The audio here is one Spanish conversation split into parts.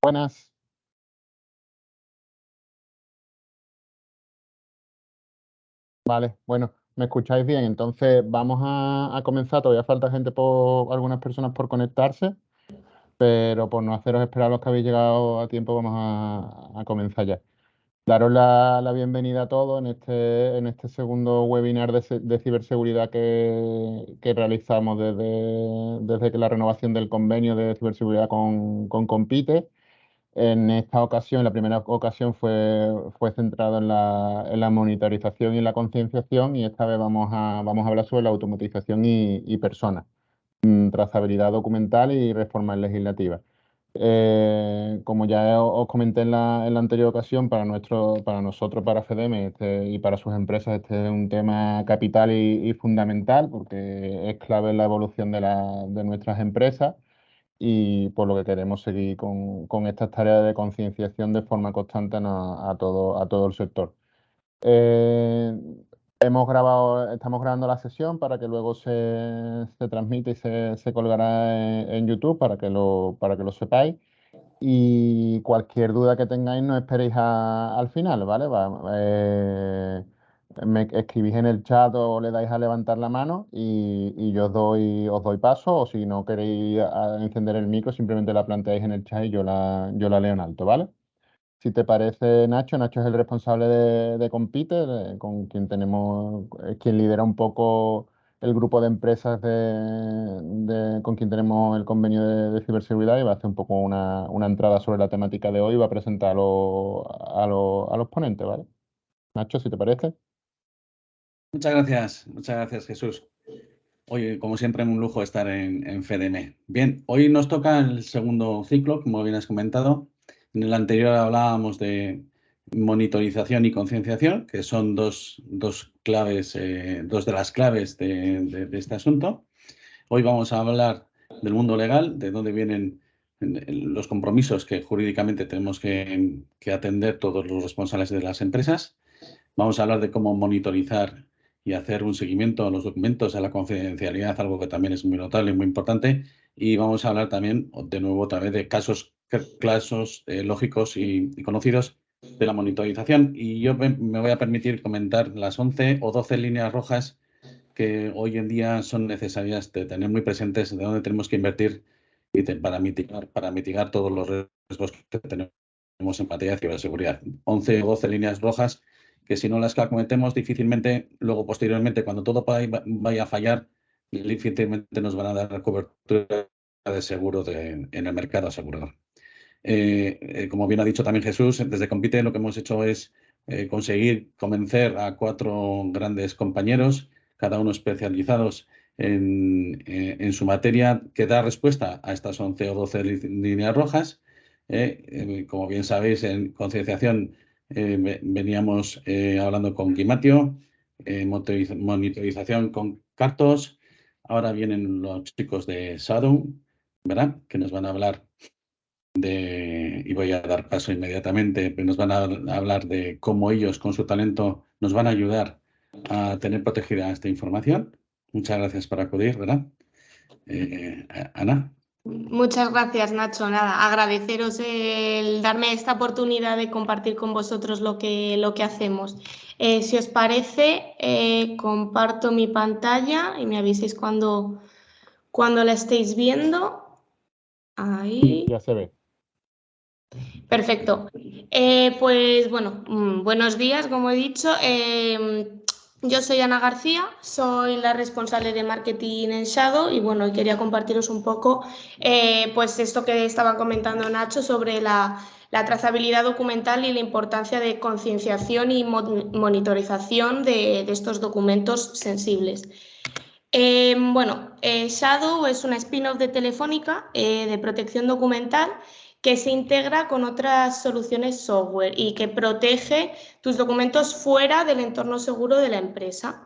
Buenas. Vale, bueno, me escucháis bien. Entonces vamos a comenzar. Todavía falta gente algunas personas por conectarse, pero por no haceros esperar a los que habéis llegado a tiempo, vamos a comenzar ya. Daros la bienvenida a todos en este segundo webinar de ciberseguridad que realizamos desde que la renovación del convenio de ciberseguridad con Compite. En esta ocasión, la primera ocasión fue centrado en la monitorización y la concienciación, y esta vez vamos a hablar sobre la automatización y personas, trazabilidad documental y reformas legislativas. Como ya os comenté en la anterior ocasión, para nosotros, para FEDEME y para sus empresas, este es un tema capital y fundamental, porque es clave en la evolución de nuestras empresas, y por lo que queremos seguir con estas tareas de concienciación de forma constante a todo el sector. Eh, estamos grabando la sesión para que luego se transmita y se colgará en YouTube para que lo sepáis. Y cualquier duda que tengáis, no esperéis al final, ¿vale? Me escribís en el chat o le dais a levantar la mano y yo os doy paso, o si no queréis encender el micro, simplemente la planteáis en el chat y yo la leo en alto, ¿vale? Si te parece, Nacho es el responsable de Compite, es quien lidera un poco el grupo de empresas con quien tenemos el convenio de ciberseguridad, y va a hacer un poco una entrada sobre la temática de hoy y va a presentar a los ponentes, ¿vale? Nacho, si te parece. Muchas gracias Jesús. Hoy, como siempre, es un lujo estar en FEDEME. Bien, hoy nos toca el segundo ciclo, como bien has comentado. En el anterior hablábamos de monitorización y concienciación, que son dos claves, dos de las claves de este asunto. Hoy vamos a hablar del mundo legal, de dónde vienen los compromisos que jurídicamente tenemos que atender todos los responsables de las empresas. Vamos a hablar de cómo monitorizar y hacer un seguimiento a los documentos, a la confidencialidad, algo que también es muy notable y muy importante. Y vamos a hablar también, de nuevo, otra vez, de casos lógicos y conocidos de la monitorización. Y yo me voy a permitir comentar las 11 o 12 líneas rojas que hoy en día son necesarias de tener muy presentes, de dónde tenemos que invertir para mitigar todos los riesgos que tenemos en materia de ciberseguridad. 11 o 12 líneas rojas que, si no las cometemos, difícilmente, luego posteriormente, cuando todo vaya a fallar, difícilmente nos van a dar cobertura de seguro en el mercado asegurador. Como bien ha dicho también Jesús, desde Compite lo que hemos hecho es conseguir convencer a 4 grandes compañeros, cada uno especializados en su materia, que da respuesta a estas 11 o 12 líneas rojas. Como bien sabéis, en concienciación veníamos hablando con Gimatio, monitorización con Cartos. Ahora vienen los chicos de Shadow, ¿verdad?, que nos van a hablar y voy a dar paso inmediatamente, pero nos van a hablar de cómo ellos, con su talento, nos van a ayudar a tener protegida esta información. Muchas gracias por acudir, ¿verdad? Ana. Muchas gracias, Nacho. Nada, agradeceros el darme esta oportunidad de compartir con vosotros lo que hacemos. Si os parece, comparto mi pantalla y me aviséis cuando la estéis viendo. Ahí. Ya se ve. Perfecto. Pues bueno, buenos días, como he dicho. Yo soy Ana García, soy la responsable de marketing en Shadow, y bueno, quería compartiros un poco pues esto que estaba comentando Nacho sobre la trazabilidad documental y la importancia de concienciación y monitorización de estos documentos sensibles. Shadow es una spin-off de Telefónica de protección documental que se integra con otras soluciones software y que protege tus documentos fuera del entorno seguro de la empresa.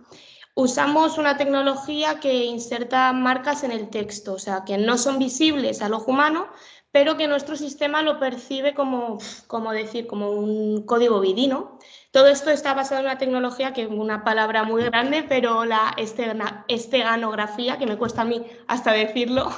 Usamos una tecnología que inserta marcas en el texto, o sea, que no son visibles al ojo humano, pero que nuestro sistema lo percibe como un código vidino. Todo esto está basado en una tecnología que es una palabra muy grande, pero la esteganografía, que me cuesta a mí hasta decirlo,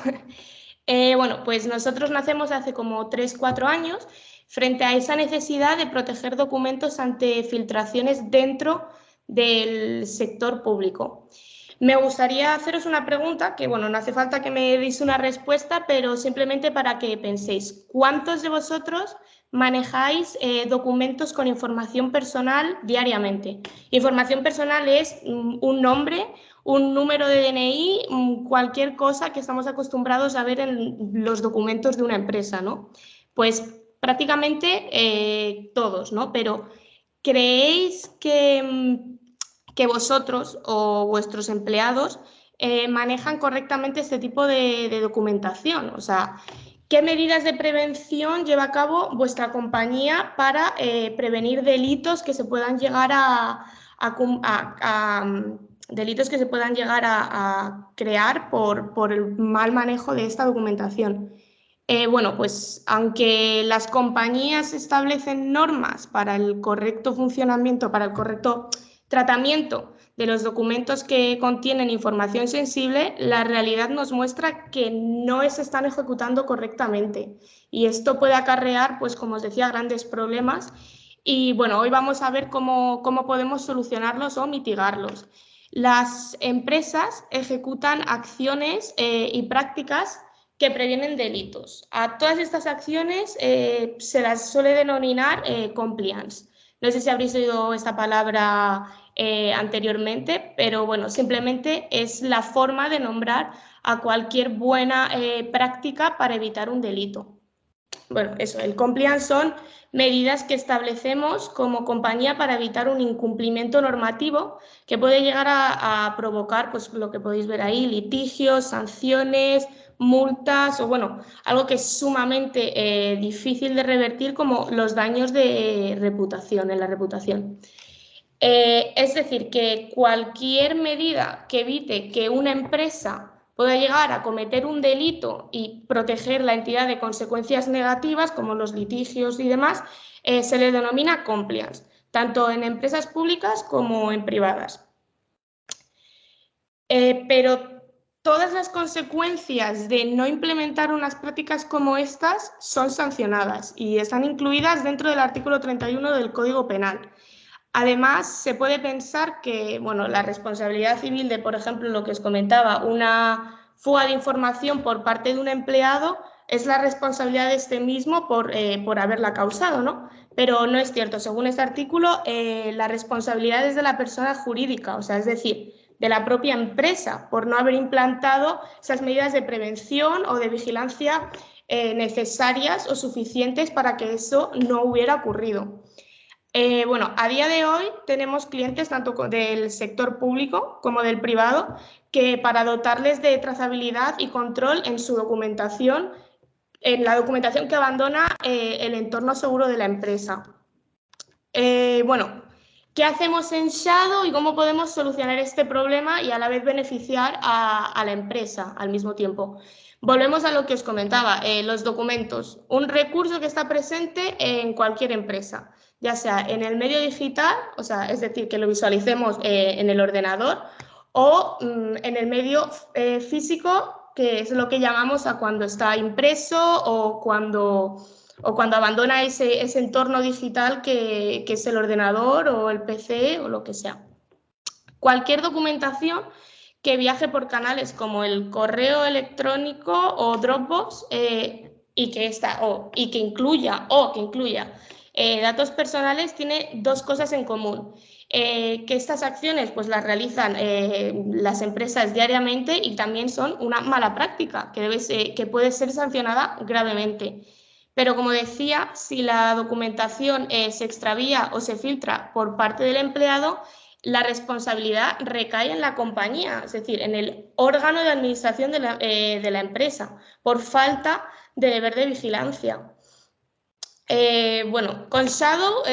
Bueno, pues nosotros nacemos hace como 3-4 años frente a esa necesidad de proteger documentos ante filtraciones dentro del sector público. Me gustaría haceros una pregunta que, bueno, no hace falta que me deis una respuesta, pero simplemente para que penséis, ¿cuántos de vosotros manejáis documentos con información personal diariamente? Información personal es un nombre, un número de DNI, cualquier cosa que estamos acostumbrados a ver en los documentos de una empresa, ¿no? Pues prácticamente todos, ¿no? Pero ¿creéis que vosotros o vuestros empleados manejan correctamente este tipo de documentación? O sea, ¿qué medidas de prevención lleva a cabo vuestra compañía para prevenir delitos que se puedan llegar delitos que se puedan llegar a crear por el mal manejo de esta documentación? Bueno, pues aunque las compañías establecen normas para el correcto funcionamiento, para el correcto tratamiento de los documentos que contienen información sensible, la realidad nos muestra que no se están ejecutando correctamente. Y esto puede acarrear, pues como os decía, grandes problemas. Y bueno, hoy vamos a ver cómo podemos solucionarlos o mitigarlos. Las empresas ejecutan acciones y prácticas que previenen delitos. A todas estas acciones se las suele denominar compliance. No sé si habréis oído esta palabra anteriormente, pero bueno, simplemente es la forma de nombrar a cualquier buena práctica para evitar un delito. Bueno, eso, el compliance son medidas que establecemos como compañía para evitar un incumplimiento normativo que puede llegar a provocar, pues lo que podéis ver ahí, litigios, sanciones, multas o bueno, algo que es sumamente difícil de revertir como los daños de reputación, en la reputación. Es decir, que cualquier medida que evite que una empresa pueda llegar a cometer un delito y proteger la entidad de consecuencias negativas, como los litigios y demás, se le denomina compliance, tanto en empresas públicas como en privadas. Pero todas las consecuencias de no implementar unas prácticas como estas son sancionadas y están incluidas dentro del artículo 31 del Código Penal. Además, se puede pensar que bueno, la responsabilidad civil de, por ejemplo, lo que os comentaba, una fuga de información por parte de un empleado es la responsabilidad de este mismo por haberla causado, ¿no? Pero no es cierto. Según este artículo, la responsabilidad es de la persona jurídica, o sea, es decir, de la propia empresa por no haber implantado esas medidas de prevención o de vigilancia necesarias o suficientes para que eso no hubiera ocurrido. Bueno, a día de hoy tenemos clientes tanto del sector público como del privado que para dotarles de trazabilidad y control en su documentación, en la documentación que abandona el entorno seguro de la empresa. Bueno, ¿qué hacemos en Shadow y cómo podemos solucionar este problema y a la vez beneficiar a la empresa al mismo tiempo? Volvemos a lo que os comentaba, los documentos, un recurso que está presente en cualquier empresa, ya sea en el medio digital, o sea, es decir, que lo visualicemos en el ordenador, o en el medio físico, que es lo que llamamos a cuando está impreso o cuando abandona ese entorno digital que es el ordenador o el PC o lo que sea. Cualquier documentación que viaje por canales como el correo electrónico o Dropbox y que incluya datos personales tiene dos cosas en común. Que estas acciones pues las realizan las empresas diariamente y también son una mala práctica que puede ser sancionada gravemente. Pero como decía, si la documentación se extravía o se filtra por parte del empleado, la responsabilidad recae en la compañía, es decir, en el órgano de administración de la empresa, por falta de deber de vigilancia. Bueno, con Shadow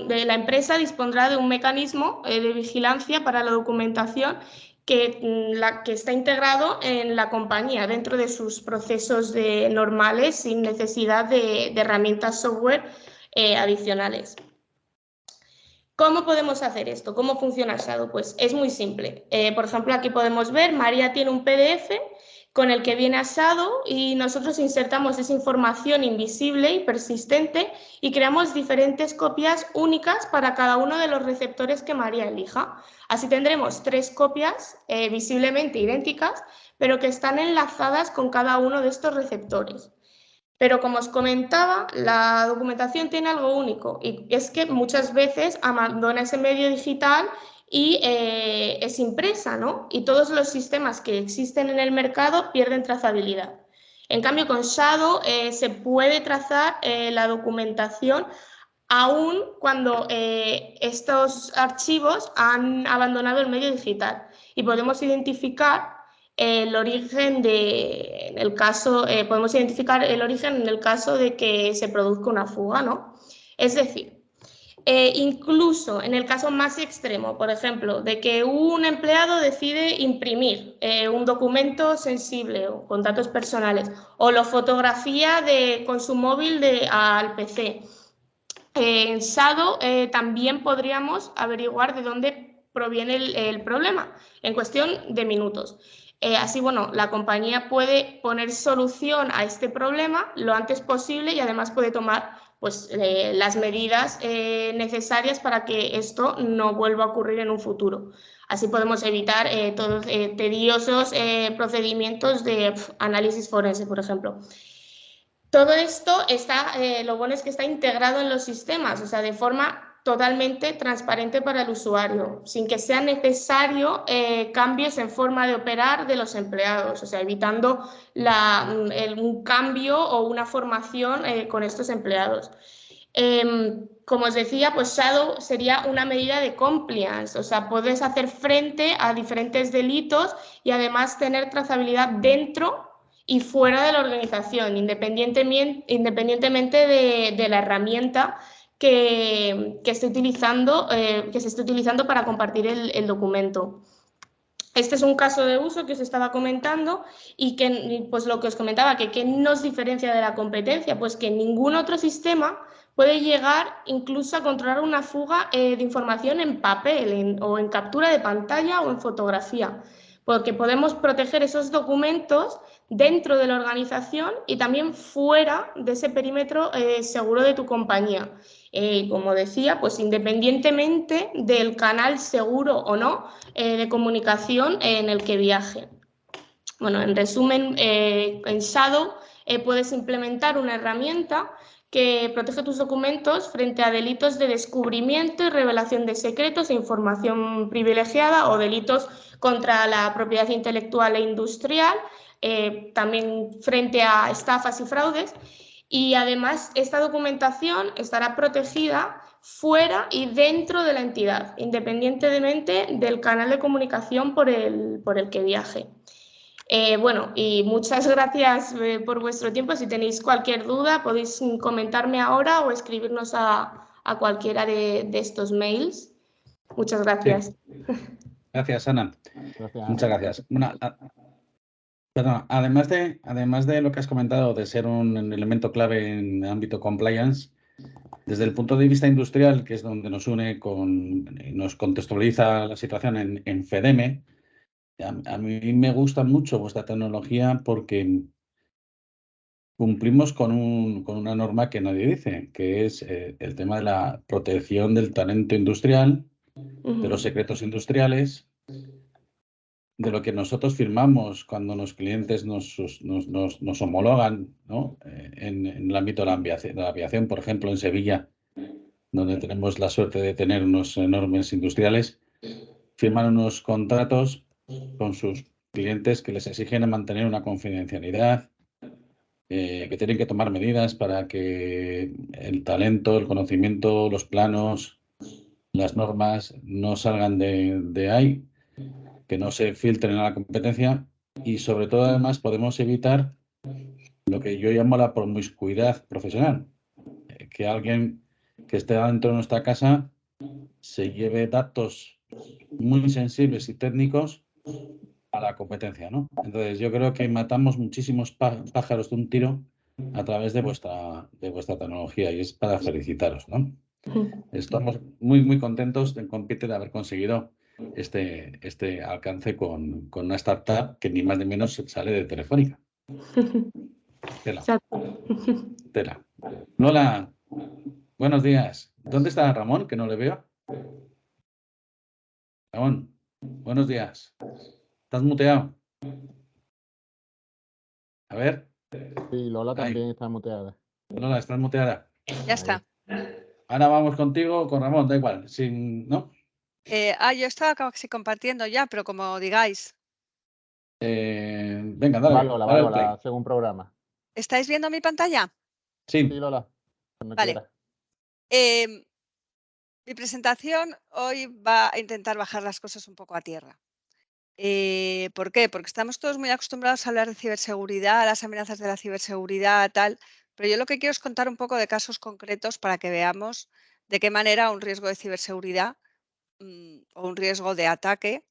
la empresa dispondrá de un mecanismo de vigilancia para la documentación que está integrado en la compañía dentro de sus procesos normales sin necesidad de herramientas software adicionales. ¿Cómo podemos hacer esto? ¿Cómo funciona Shadow? Pues es muy simple. Por ejemplo, aquí podemos ver, María tiene un PDF con el que viene a Shadow y nosotros insertamos esa información invisible y persistente y creamos diferentes copias únicas para cada uno de los receptores que María elija. Así tendremos 3 copias visiblemente idénticas, pero que están enlazadas con cada uno de estos receptores. Pero como os comentaba, la documentación tiene algo único y es que muchas veces abandona ese medio digital y es impresa, ¿no? Y todos los sistemas que existen en el mercado pierden trazabilidad. En cambio, con Shadow se puede trazar la documentación aún cuando estos archivos han abandonado el medio digital y podemos identificar el origen en el caso de que se produzca una fuga, ¿no? Es decir, incluso en el caso más extremo, por ejemplo, de que un empleado decide imprimir un documento sensible o con datos personales o lo fotografía con su móvil al PC. En Shadow también podríamos averiguar de dónde proviene el problema en cuestión de minutos. Así, bueno, la compañía puede poner solución a este problema lo antes posible y además puede tomar pues, las medidas necesarias para que esto no vuelva a ocurrir en un futuro. Así podemos evitar todos tediosos procedimientos de análisis forense, por ejemplo. Todo esto lo bueno es que está integrado en los sistemas, o sea, de forma totalmente transparente para el usuario, sin que sea necesario cambios en forma de operar de los empleados, o sea, evitando un cambio o una formación con estos empleados. Como os decía, pues Shadow sería una medida de compliance, o sea, puedes hacer frente a diferentes delitos y además tener trazabilidad dentro y fuera de la organización, independientemente de la herramienta que se esté utilizando para compartir el documento. Este es un caso de uso que os estaba comentando y que, pues lo que os comentaba, que nos diferencia de la competencia, pues que ningún otro sistema puede llegar incluso a controlar una fuga de información en papel o en captura de pantalla o en fotografía, porque podemos proteger esos documentos dentro de la organización y también fuera de ese perímetro seguro de tu compañía. Como decía, pues independientemente del canal seguro o no de comunicación en el que viaje. Bueno, en resumen, en Shadow puedes implementar una herramienta que protege tus documentos frente a delitos de descubrimiento y revelación de secretos e información privilegiada o delitos contra la propiedad intelectual e industrial, también frente a estafas y fraudes. Y además, esta documentación estará protegida fuera y dentro de la entidad, independientemente del canal de comunicación por el que viaje. Bueno, y muchas gracias por vuestro tiempo. Si tenéis cualquier duda, podéis comentarme ahora o escribirnos a cualquiera de estos mails. Muchas gracias. Sí. Gracias, Ana. Gracias. Muchas gracias. Perdón, además de lo que has comentado de ser un elemento clave en el ámbito compliance, desde el punto de vista industrial, que es donde nos une nos contextualiza la situación en FEDEME, a mí me gusta mucho vuestra tecnología porque cumplimos con una norma que nadie dice, que es el tema de la protección del talento industrial, de los secretos industriales, de lo que nosotros firmamos cuando los clientes nos homologan, ¿no? En el ámbito de la aviación, por ejemplo, en Sevilla, donde tenemos la suerte de tener unos enormes industriales, firman unos contratos con sus clientes que les exigen mantener una confidencialidad, que tienen que tomar medidas para que el talento, el conocimiento, los planos, las normas no salgan de ahí, que no se filtren a la competencia y sobre todo además podemos evitar lo que yo llamo la promiscuidad profesional, que alguien que esté dentro de nuestra casa se lleve datos muy sensibles y técnicos a la competencia, ¿no? Entonces yo creo que matamos muchísimos pájaros de un tiro a través de vuestra tecnología y es para felicitaros, ¿no? Estamos muy contentos en Compite de haber conseguido este alcance con una startup que ni más ni menos sale de Telefónica. Tela, Exacto. tela. Lola, buenos días. ¿Dónde está Ramón, que no le veo? Ramón, buenos días. ¿Estás muteado? A ver. Sí, Lola Ahí. también está muteada. Lola, estás muteada. Ya está. Ahora vamos contigo, con Ramón, da igual. ¿No? Yo estaba casi compartiendo ya, pero como digáis. Venga, dale. Va Lola, dale play. según programa. ¿Estáis viendo mi pantalla? Sí. Sí, Lola, cuando Vale. quieras. Mi presentación hoy va a intentar bajar las cosas un poco a tierra. ¿Por qué? Porque estamos todos muy acostumbrados a hablar de ciberseguridad, las amenazas de la ciberseguridad, tal, pero yo lo que quiero es contar un poco de casos concretos para que veamos de qué manera un riesgo de ciberseguridad o un riesgo de ataque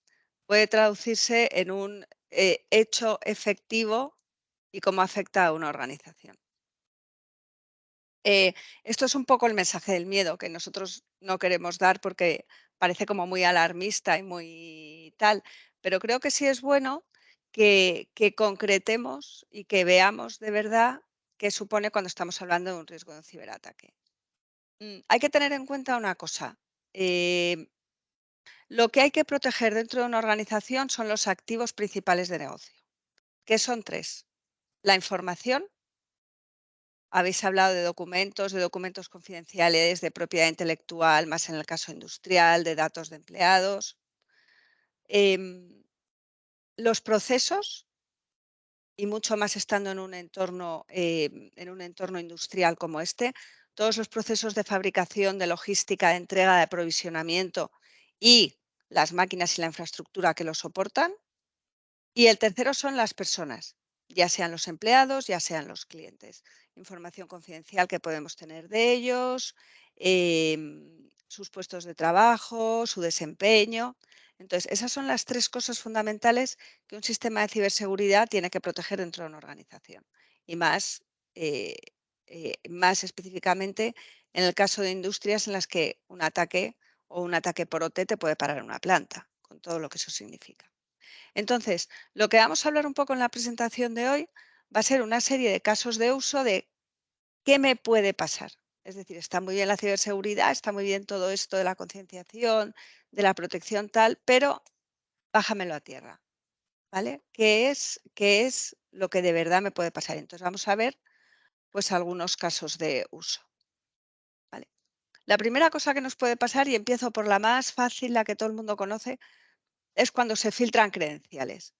puede traducirse en un hecho efectivo y cómo afecta a una organización. Esto es un poco el mensaje del miedo que nosotros no queremos dar porque parece como muy alarmista y muy tal, pero creo que sí es bueno que concretemos y que veamos de verdad qué supone cuando estamos hablando de un riesgo de un ciberataque. Hay que tener en cuenta una cosa. Lo que hay que proteger dentro de una organización son los activos principales de negocio, que son 3. La información. Habéis hablado de documentos confidenciales, de propiedad intelectual, más en el caso industrial, de datos de empleados. Los procesos, y mucho más estando en un entorno industrial como este, todos los procesos de fabricación, de logística, de entrega, de aprovisionamiento y las máquinas y la infraestructura que lo soportan. Y el tercero son las personas, ya sean los empleados, ya sean los clientes. Información confidencial que podemos tener de ellos, sus puestos de trabajo, su desempeño. Entonces, esas son las 3 cosas fundamentales que un sistema de ciberseguridad tiene que proteger dentro de una organización. Y más específicamente en el caso de industrias en las que un ataque o un ataque por OT te puede parar una planta, con todo lo que eso significa. Entonces, lo que vamos a hablar un poco en la presentación de hoy va a ser una serie de casos de uso de qué me puede pasar. Es decir, está muy bien la ciberseguridad, está muy bien todo esto de la concienciación, de la protección tal, pero bájamelo a tierra, ¿vale? ¿Qué es lo que de verdad me puede pasar? Entonces, vamos a ver pues algunos casos de uso. ¿Vale? La primera cosa que nos puede pasar, y empiezo por la más fácil, la que todo el mundo conoce, es cuando se filtran credenciales.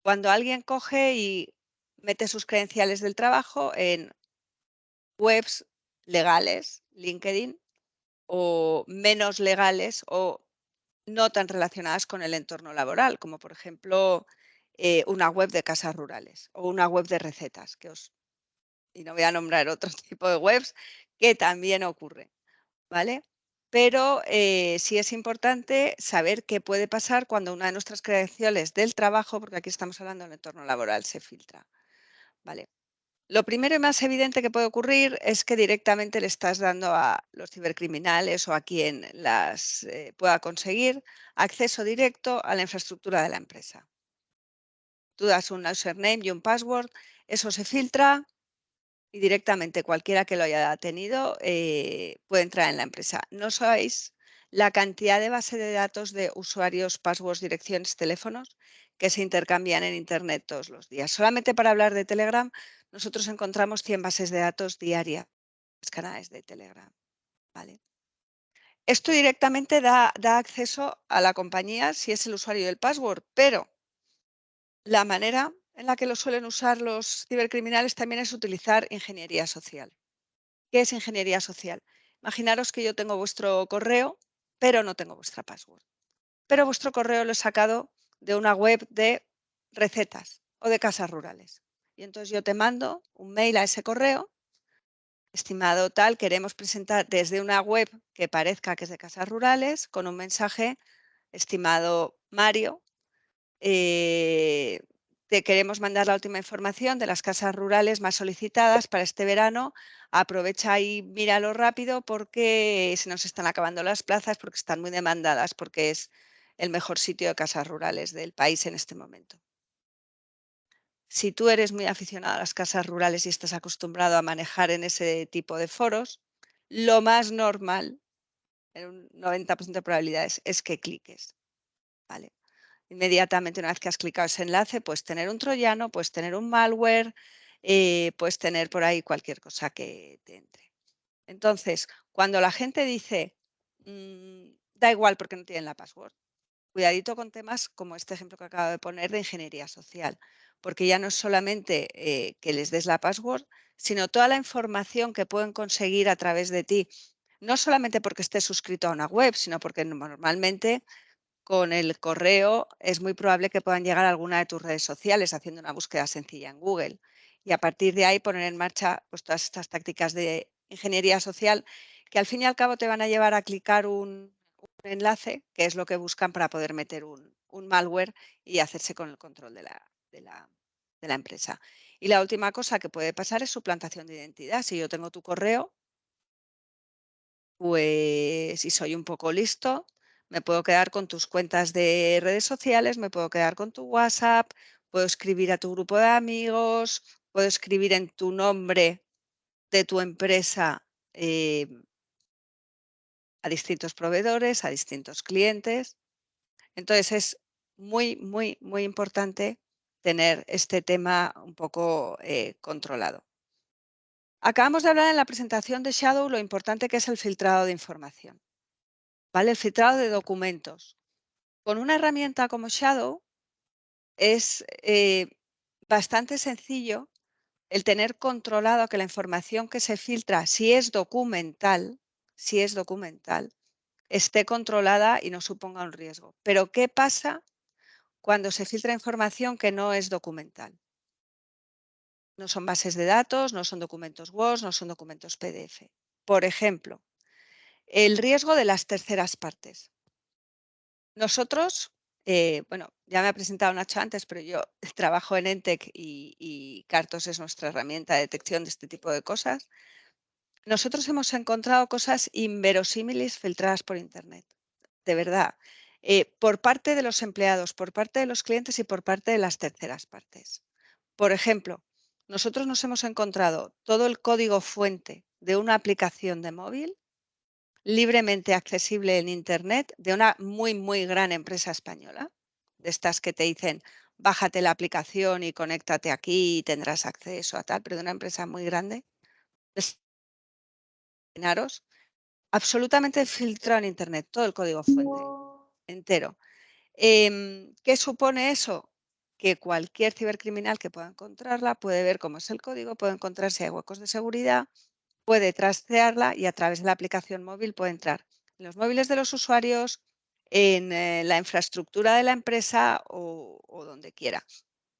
Cuando alguien coge y mete sus credenciales del trabajo en webs legales, LinkedIn, o menos legales o no tan relacionadas con el entorno laboral, como por ejemplo una web de casas rurales o una web de recetas, y no voy a nombrar otro tipo de webs que también ocurre, ¿vale? Pero sí es importante saber qué puede pasar cuando una de nuestras credenciales del trabajo, porque aquí estamos hablando del entorno laboral, se filtra. ¿Vale? Lo primero y más evidente que puede ocurrir es que directamente le estás dando a los cibercriminales o a quien las pueda conseguir acceso directo a la infraestructura de la empresa. Tú das un username y un password, eso se filtra y directamente cualquiera que lo haya tenido puede entrar en la empresa. No sabéis la cantidad de base de datos de usuarios, passwords, direcciones, teléfonos que se intercambian en Internet todos los días. Solamente para hablar de Telegram, nosotros encontramos 100 bases de datos diarias en los canales de Telegram. ¿Vale? Esto directamente da acceso a la compañía si es el usuario y el password, pero la manera en la que lo suelen usar los cibercriminales también es utilizar ingeniería social. ¿Qué es ingeniería social? Imaginaros que yo tengo vuestro correo, pero no tengo vuestra password. Pero vuestro correo lo he sacado de una web de recetas o de casas rurales. Y entonces yo te mando un mail a ese correo, estimado tal, queremos presentar desde una web que parezca que es de casas rurales, con un mensaje, estimado Mario, te queremos mandar la última información de las casas rurales más solicitadas para este verano. Aprovecha y míralo rápido porque se nos están acabando las plazas, porque están muy demandadas, porque es el mejor sitio de casas rurales del país en este momento. Si tú eres muy aficionado a las casas rurales y estás acostumbrado a manejar en ese tipo de foros, lo más normal, en un 90% de probabilidades, es que cliques. ¿Vale? Inmediatamente, una vez que has clicado ese enlace, puedes tener un troyano, puedes tener un malware, puedes tener por ahí cualquier cosa que te entre. Entonces, cuando la gente dice, da igual porque no tienen la password, cuidadito con temas como este ejemplo que acabo de poner de ingeniería social, porque ya no es solamente que les des la password, sino toda la información que pueden conseguir a través de ti, no solamente porque estés suscrito a una web, sino porque normalmente con el correo es muy probable que puedan llegar a alguna de tus redes sociales haciendo una búsqueda sencilla en Google y a partir de ahí poner en marcha pues, todas estas tácticas de ingeniería social que al fin y al cabo te van a llevar a clicar un enlace, que es lo que buscan para poder meter un malware y hacerse con el control de la empresa. Y la última cosa que puede pasar es suplantación de identidad. Si yo tengo tu correo, pues si soy un poco listo, me puedo quedar con tus cuentas de redes sociales, me puedo quedar con tu WhatsApp, puedo escribir a tu grupo de amigos, puedo escribir en tu nombre de tu empresa a distintos proveedores, a distintos clientes. Entonces es muy, muy, muy importante tener este tema un poco controlado. Acabamos de hablar en la presentación de Shadow lo importante que es el filtrado de información, ¿vale? El filtrado de documentos. Con una herramienta como Shadow es bastante sencillo el tener controlado que la información que se filtra, si es documental, esté controlada y no suponga un riesgo. Pero ¿qué pasa cuando se filtra información que no es documental? No son bases de datos, no son documentos Word, no son documentos PDF. Por ejemplo, el riesgo de las terceras partes. Nosotros, bueno, ya me ha presentado Nacho antes, pero yo trabajo en Entec y Cartos es nuestra herramienta de detección de este tipo de cosas. Nosotros hemos encontrado cosas inverosímiles filtradas por Internet, de verdad, por parte de los empleados, por parte de los clientes y por parte de las terceras partes. Por ejemplo, nosotros nos hemos encontrado todo el código fuente de una aplicación de móvil libremente accesible en Internet de una muy, muy gran empresa española, de estas que te dicen, bájate la aplicación y conéctate aquí y tendrás acceso a tal, pero de una empresa muy grande. Imaginaros, absolutamente filtrado en Internet, todo el código fuente entero. ¿Qué supone eso? Que cualquier cibercriminal que pueda encontrarla puede ver cómo es el código, puede encontrar si hay huecos de seguridad, puede trastearla y a través de la aplicación móvil puede entrar en los móviles de los usuarios, en la infraestructura de la empresa o donde quiera.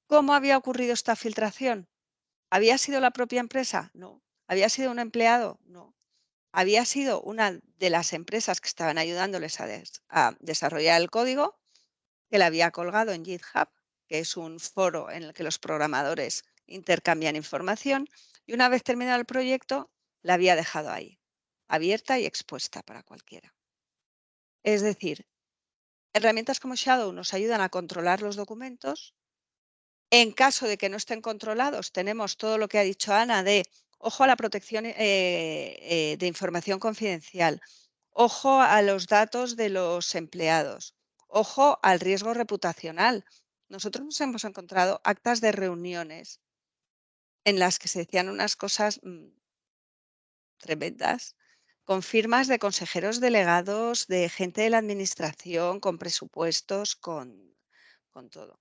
¿Cómo había ocurrido esta filtración? ¿Había sido la propia empresa? No. ¿Había sido un empleado? No. Había sido una de las empresas que estaban ayudándoles a desarrollar el código que la había colgado en GitHub, que es un foro en el que los programadores intercambian información, y una vez terminado el proyecto, la había dejado ahí, abierta y expuesta para cualquiera. Es decir, herramientas como Shadow nos ayudan a controlar los documentos. En caso de que no estén controlados, tenemos todo lo que ha dicho Ana de ojo a la protección de información confidencial, ojo a los datos de los empleados, ojo al riesgo reputacional. Nosotros nos hemos encontrado actas de reuniones en las que se decían unas cosas tremendas, con firmas de consejeros delegados, de gente de la administración, con presupuestos, con todo.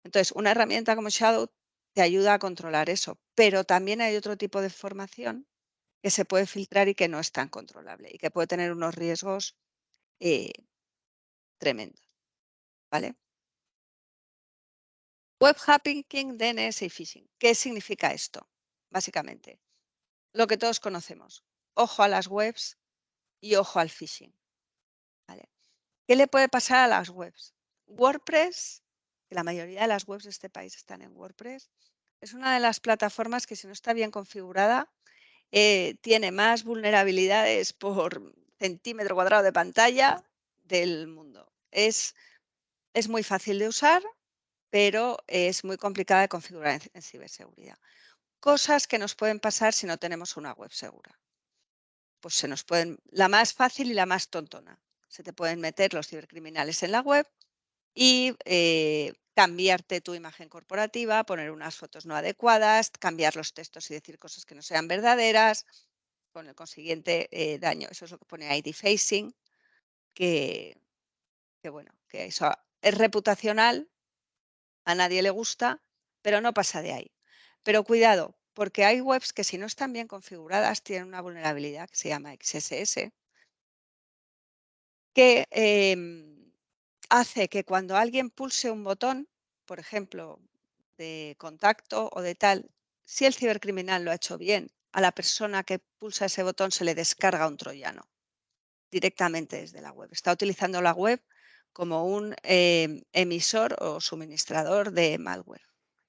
Entonces, una herramienta como Shadow te ayuda a controlar eso, pero también hay otro tipo de información que se puede filtrar y que no es tan controlable y que puede tener unos riesgos tremendos, ¿vale? Web hacking, DNS y phishing. ¿Qué significa esto? Básicamente, lo que todos conocemos. Ojo a las webs y ojo al phishing. ¿Vale? ¿Qué le puede pasar a las webs? WordPress, que la mayoría de las webs de este país están en WordPress, es una de las plataformas que si no está bien configurada, tiene más vulnerabilidades por centímetro cuadrado de pantalla del mundo. Es Es muy fácil de usar, pero es muy complicada de configurar en ciberseguridad. Cosas que nos pueden pasar si no tenemos una web segura. Pues se nos pueden, la más fácil y la más tontona. Se te pueden meter los cibercriminales en la web y cambiarte tu imagen corporativa, poner unas fotos no adecuadas, cambiar los textos y decir cosas que no sean verdaderas, con el consiguiente daño. Eso es lo que pone ahí, defacing, que bueno, que eso es reputacional, a nadie le gusta, pero no pasa de ahí. Pero cuidado, porque hay webs que si no están bien configuradas tienen una vulnerabilidad que se llama XSS, que hace que cuando alguien pulse un botón, por ejemplo, de contacto o de tal, si el cibercriminal lo ha hecho bien, a la persona que pulsa ese botón se le descarga un troyano directamente desde la web. Está utilizando la web como un emisor o suministrador de malware.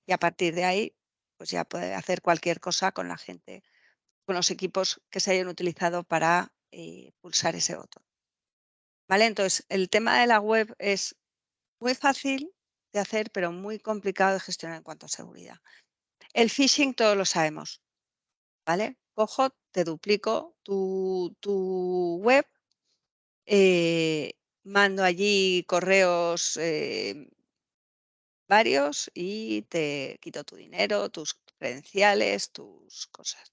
Y a partir de ahí, pues ya puede hacer cualquier cosa con la gente, con los equipos que se hayan utilizado para pulsar ese botón. ¿Vale? Entonces, el tema de la web es muy fácil de hacer, pero muy complicado de gestionar en cuanto a seguridad. El phishing todos lo sabemos, ¿vale? Cojo, te duplico tu web, mando allí correos varios y te quito tu dinero, tus credenciales, tus cosas.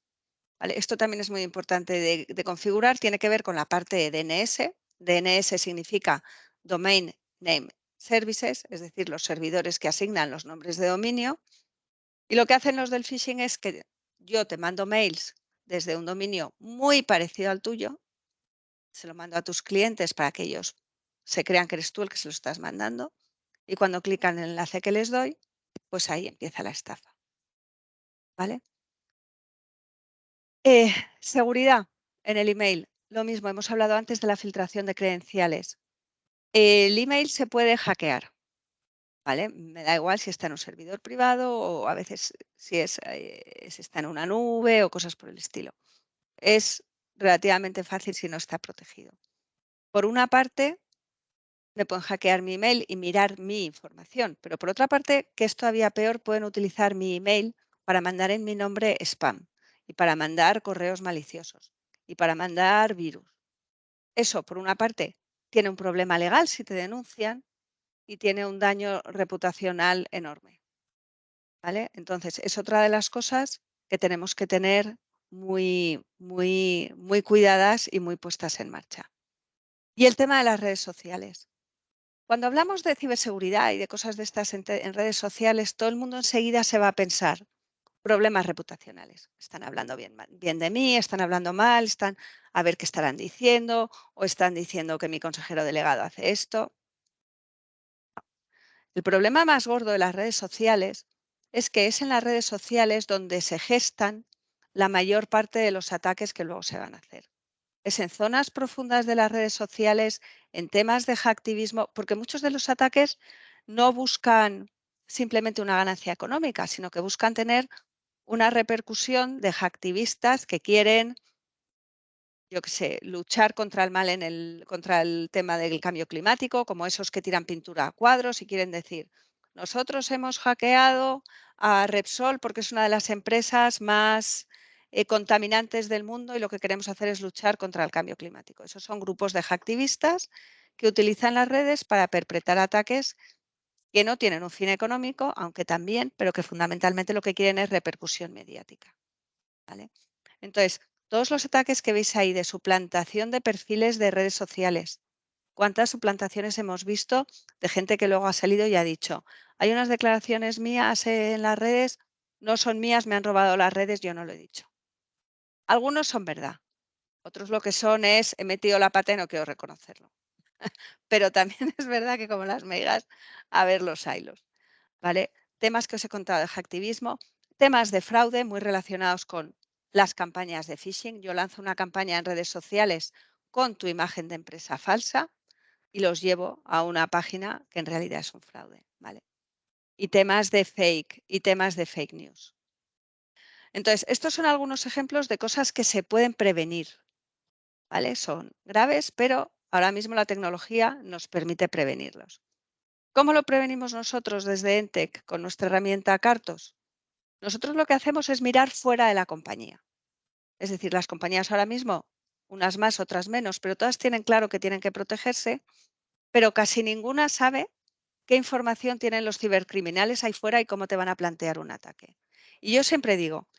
¿Vale? Esto también es muy importante de configurar, tiene que ver con la parte de DNS. DNS significa Domain Name Services, es decir, los servidores que asignan los nombres de dominio. Y lo que hacen los del phishing es que yo te mando mails desde un dominio muy parecido al tuyo, se lo mando a tus clientes para que ellos se crean que eres tú el que se lo estás mandando, y cuando clican en el enlace que les doy, pues ahí empieza la estafa. ¿Vale? Seguridad en el email. Lo mismo, hemos hablado antes de la filtración de credenciales. El email se puede hackear, ¿vale? Me da igual si está en un servidor privado o a veces si está en una nube o cosas por el estilo. Es relativamente fácil si no está protegido. Por una parte, me pueden hackear mi email y mirar mi información, pero por otra parte, que es todavía peor, pueden utilizar mi email para mandar en mi nombre spam y para mandar correos maliciosos y para mandar virus. Eso, por una parte, tiene un problema legal si te denuncian y tiene un daño reputacional enorme. ¿Vale? Entonces, es otra de las cosas que tenemos que tener muy, muy, muy cuidadas y muy puestas en marcha. Y el tema de las redes sociales. Cuando hablamos de ciberseguridad y de cosas de estas en redes sociales, todo el mundo enseguida se va a pensar problemas reputacionales. Están hablando bien de mí, están hablando mal, están a ver qué estarán diciendo o están diciendo que mi consejero delegado hace esto. El problema más gordo de las redes sociales es que es en las redes sociales donde se gestan la mayor parte de los ataques que luego se van a hacer. Es en zonas profundas de las redes sociales, en temas de hacktivismo, porque muchos de los ataques no buscan simplemente una ganancia económica, sino que buscan tener una repercusión de hacktivistas que quieren, yo qué sé, luchar contra el mal contra el tema del cambio climático, como esos que tiran pintura a cuadros y quieren decir, nosotros hemos hackeado a Repsol porque es una de las empresas más contaminantes del mundo y lo que queremos hacer es luchar contra el cambio climático. Esos son grupos de hacktivistas que utilizan las redes para perpetrar ataques que no tienen un fin económico, aunque también, pero que fundamentalmente lo que quieren es repercusión mediática. ¿Vale? Entonces, todos los ataques que veis ahí de suplantación de perfiles de redes sociales, ¿cuántas suplantaciones hemos visto de gente que luego ha salido y ha dicho, hay unas declaraciones mías en las redes, no son mías, me han robado las redes, yo no lo he dicho? Algunos son verdad, otros lo que son es, he metido la pata y no quiero reconocerlo. Pero también es verdad que como las megas, a ver los hilos. ¿Vale? Temas que os he contado de hacktivismo, temas de fraude muy relacionados con las campañas de phishing. Yo lanzo una campaña en redes sociales con tu imagen de empresa falsa y los llevo a una página que en realidad es un fraude. ¿Vale? Y temas de fake news. Entonces, estos son algunos ejemplos de cosas que se pueden prevenir. ¿Vale? Son graves, pero ahora mismo la tecnología nos permite prevenirlos. ¿Cómo lo prevenimos nosotros desde Entec con nuestra herramienta Cartos? Nosotros lo que hacemos es mirar fuera de la compañía. Es decir, las compañías ahora mismo, unas más, otras menos, pero todas tienen claro que tienen que protegerse, pero casi ninguna sabe qué información tienen los cibercriminales ahí fuera y cómo te van a plantear un ataque. Y yo siempre digo,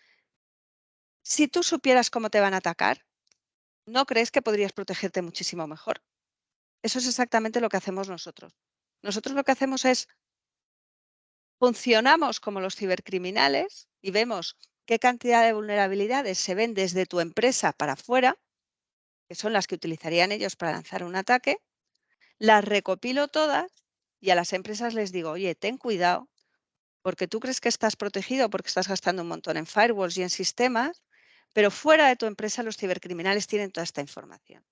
si tú supieras cómo te van a atacar, ¿no crees que podrías protegerte muchísimo mejor? Eso es exactamente lo que hacemos nosotros. Nosotros lo que hacemos es, funcionamos como los cibercriminales y vemos qué cantidad de vulnerabilidades se ven desde tu empresa para afuera, que son las que utilizarían ellos para lanzar un ataque, las recopilo todas y a las empresas les digo, oye, ten cuidado, porque tú crees que estás protegido porque estás gastando un montón en firewalls y en sistemas, pero fuera de tu empresa los cibercriminales tienen toda esta información.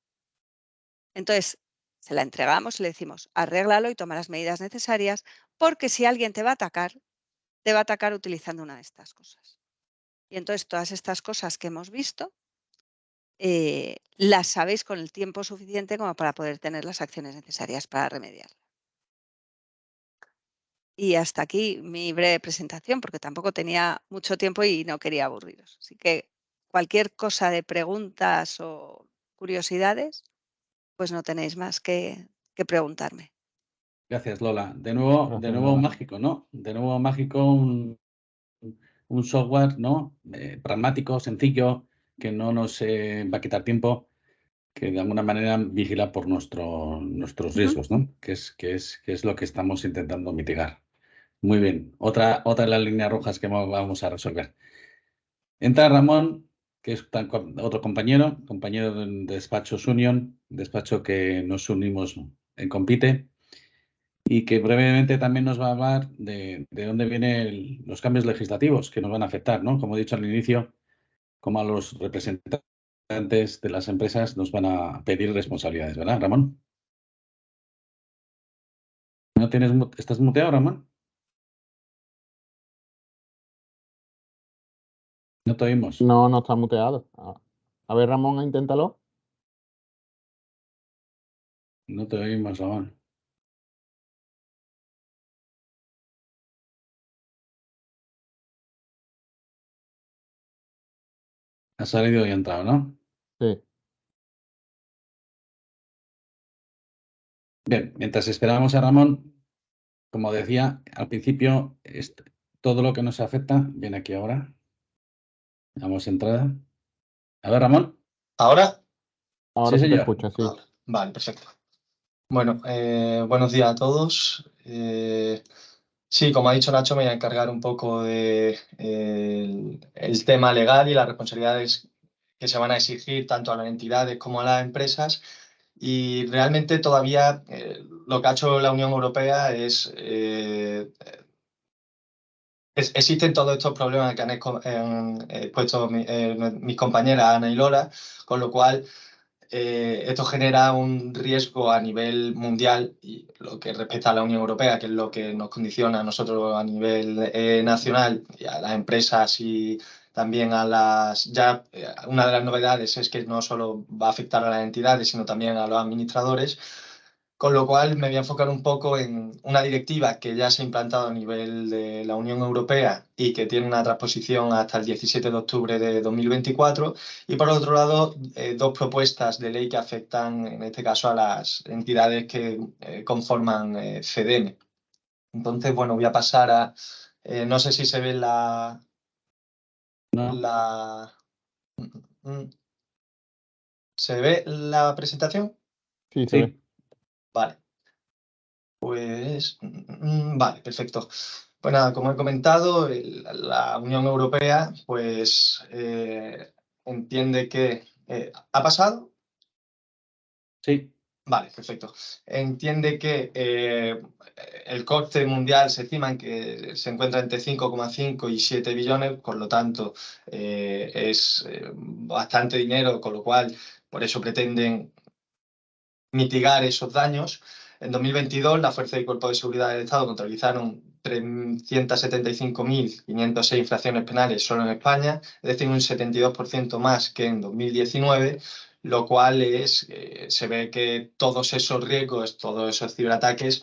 Entonces, se la entregamos y le decimos, arréglalo y toma las medidas necesarias, porque si alguien te va a atacar utilizando una de estas cosas. Y entonces todas estas cosas que hemos visto, las sabéis con el tiempo suficiente como para poder tener las acciones necesarias para remediarlas. Y hasta aquí mi breve presentación, porque tampoco tenía mucho tiempo y no quería aburriros. Así que cualquier cosa de preguntas o curiosidades, pues no tenéis más que preguntarme. Gracias, Lola. De nuevo Gracias, Lola. mágico, ¿no? De nuevo mágico, un software, ¿no? Pragmático, sencillo, que no nos va a quitar tiempo, que de alguna manera vigila por nuestros riesgos, ¿no? Que es lo que estamos intentando mitigar. Muy bien. Otra de las líneas rojas que vamos a resolver. Entra Ramón, que es otro compañero del despacho Union, despacho que nos unimos en Compite, y que brevemente también nos va a hablar de dónde vienen los cambios legislativos que nos van a afectar, ¿no? Como he dicho al inicio, como a los representantes de las empresas nos van a pedir responsabilidades, ¿verdad, Ramón? ¿Estás muteado, Ramón? No te oímos. No, no está muteado. A ver, Ramón, inténtalo. No te oímos, Ramón. Ha salido y ha entrado, ¿no? Sí. Bien, mientras esperamos a Ramón, como decía al principio, todo lo que nos afecta viene aquí ahora. Damos entrada. A ver, Ramón. ¿Ahora? Ahora Sí, sí te señor. escucho, sí. Ahora. Vale, perfecto. Bueno, buenos días a todos. Sí, como ha dicho Nacho, me voy a encargar un poco de el tema legal y las responsabilidades que se van a exigir tanto a las entidades como a las empresas. Y realmente todavía lo que ha hecho la Unión Europea existen todos estos problemas que han expuesto mis compañeras Ana y Lola, con lo cual esto genera un riesgo a nivel mundial y lo que respecta a la Unión Europea, que es lo que nos condiciona a nosotros a nivel nacional y a las empresas y también a una de las novedades es que no solo va a afectar a las entidades, sino también a los administradores. Con lo cual me voy a enfocar un poco en una directiva que ya se ha implantado a nivel de la Unión Europea y que tiene una transposición hasta el 17 de octubre de 2024. Y por otro lado, dos propuestas de ley que afectan, en este caso, a las entidades que conforman CDM. Entonces, bueno, voy a pasar a... no sé si se ve No. ¿Se ve la presentación? Sí, se ve. Vale. Pues, vale, perfecto. Pues nada, como he comentado, la Unión Europea pues entiende que... ¿ha pasado? Sí. Vale, perfecto. Entiende que el coste mundial se estima en que se encuentra entre 5,5 y 7 billones, por lo tanto es bastante dinero, con lo cual por eso pretenden mitigar esos daños. En 2022, la Fuerza y Cuerpo de Seguridad del Estado contabilizaron 375.506 infracciones penales solo en España, es decir, un 72% más que en 2019, lo cual se ve que todos esos riesgos, todos esos ciberataques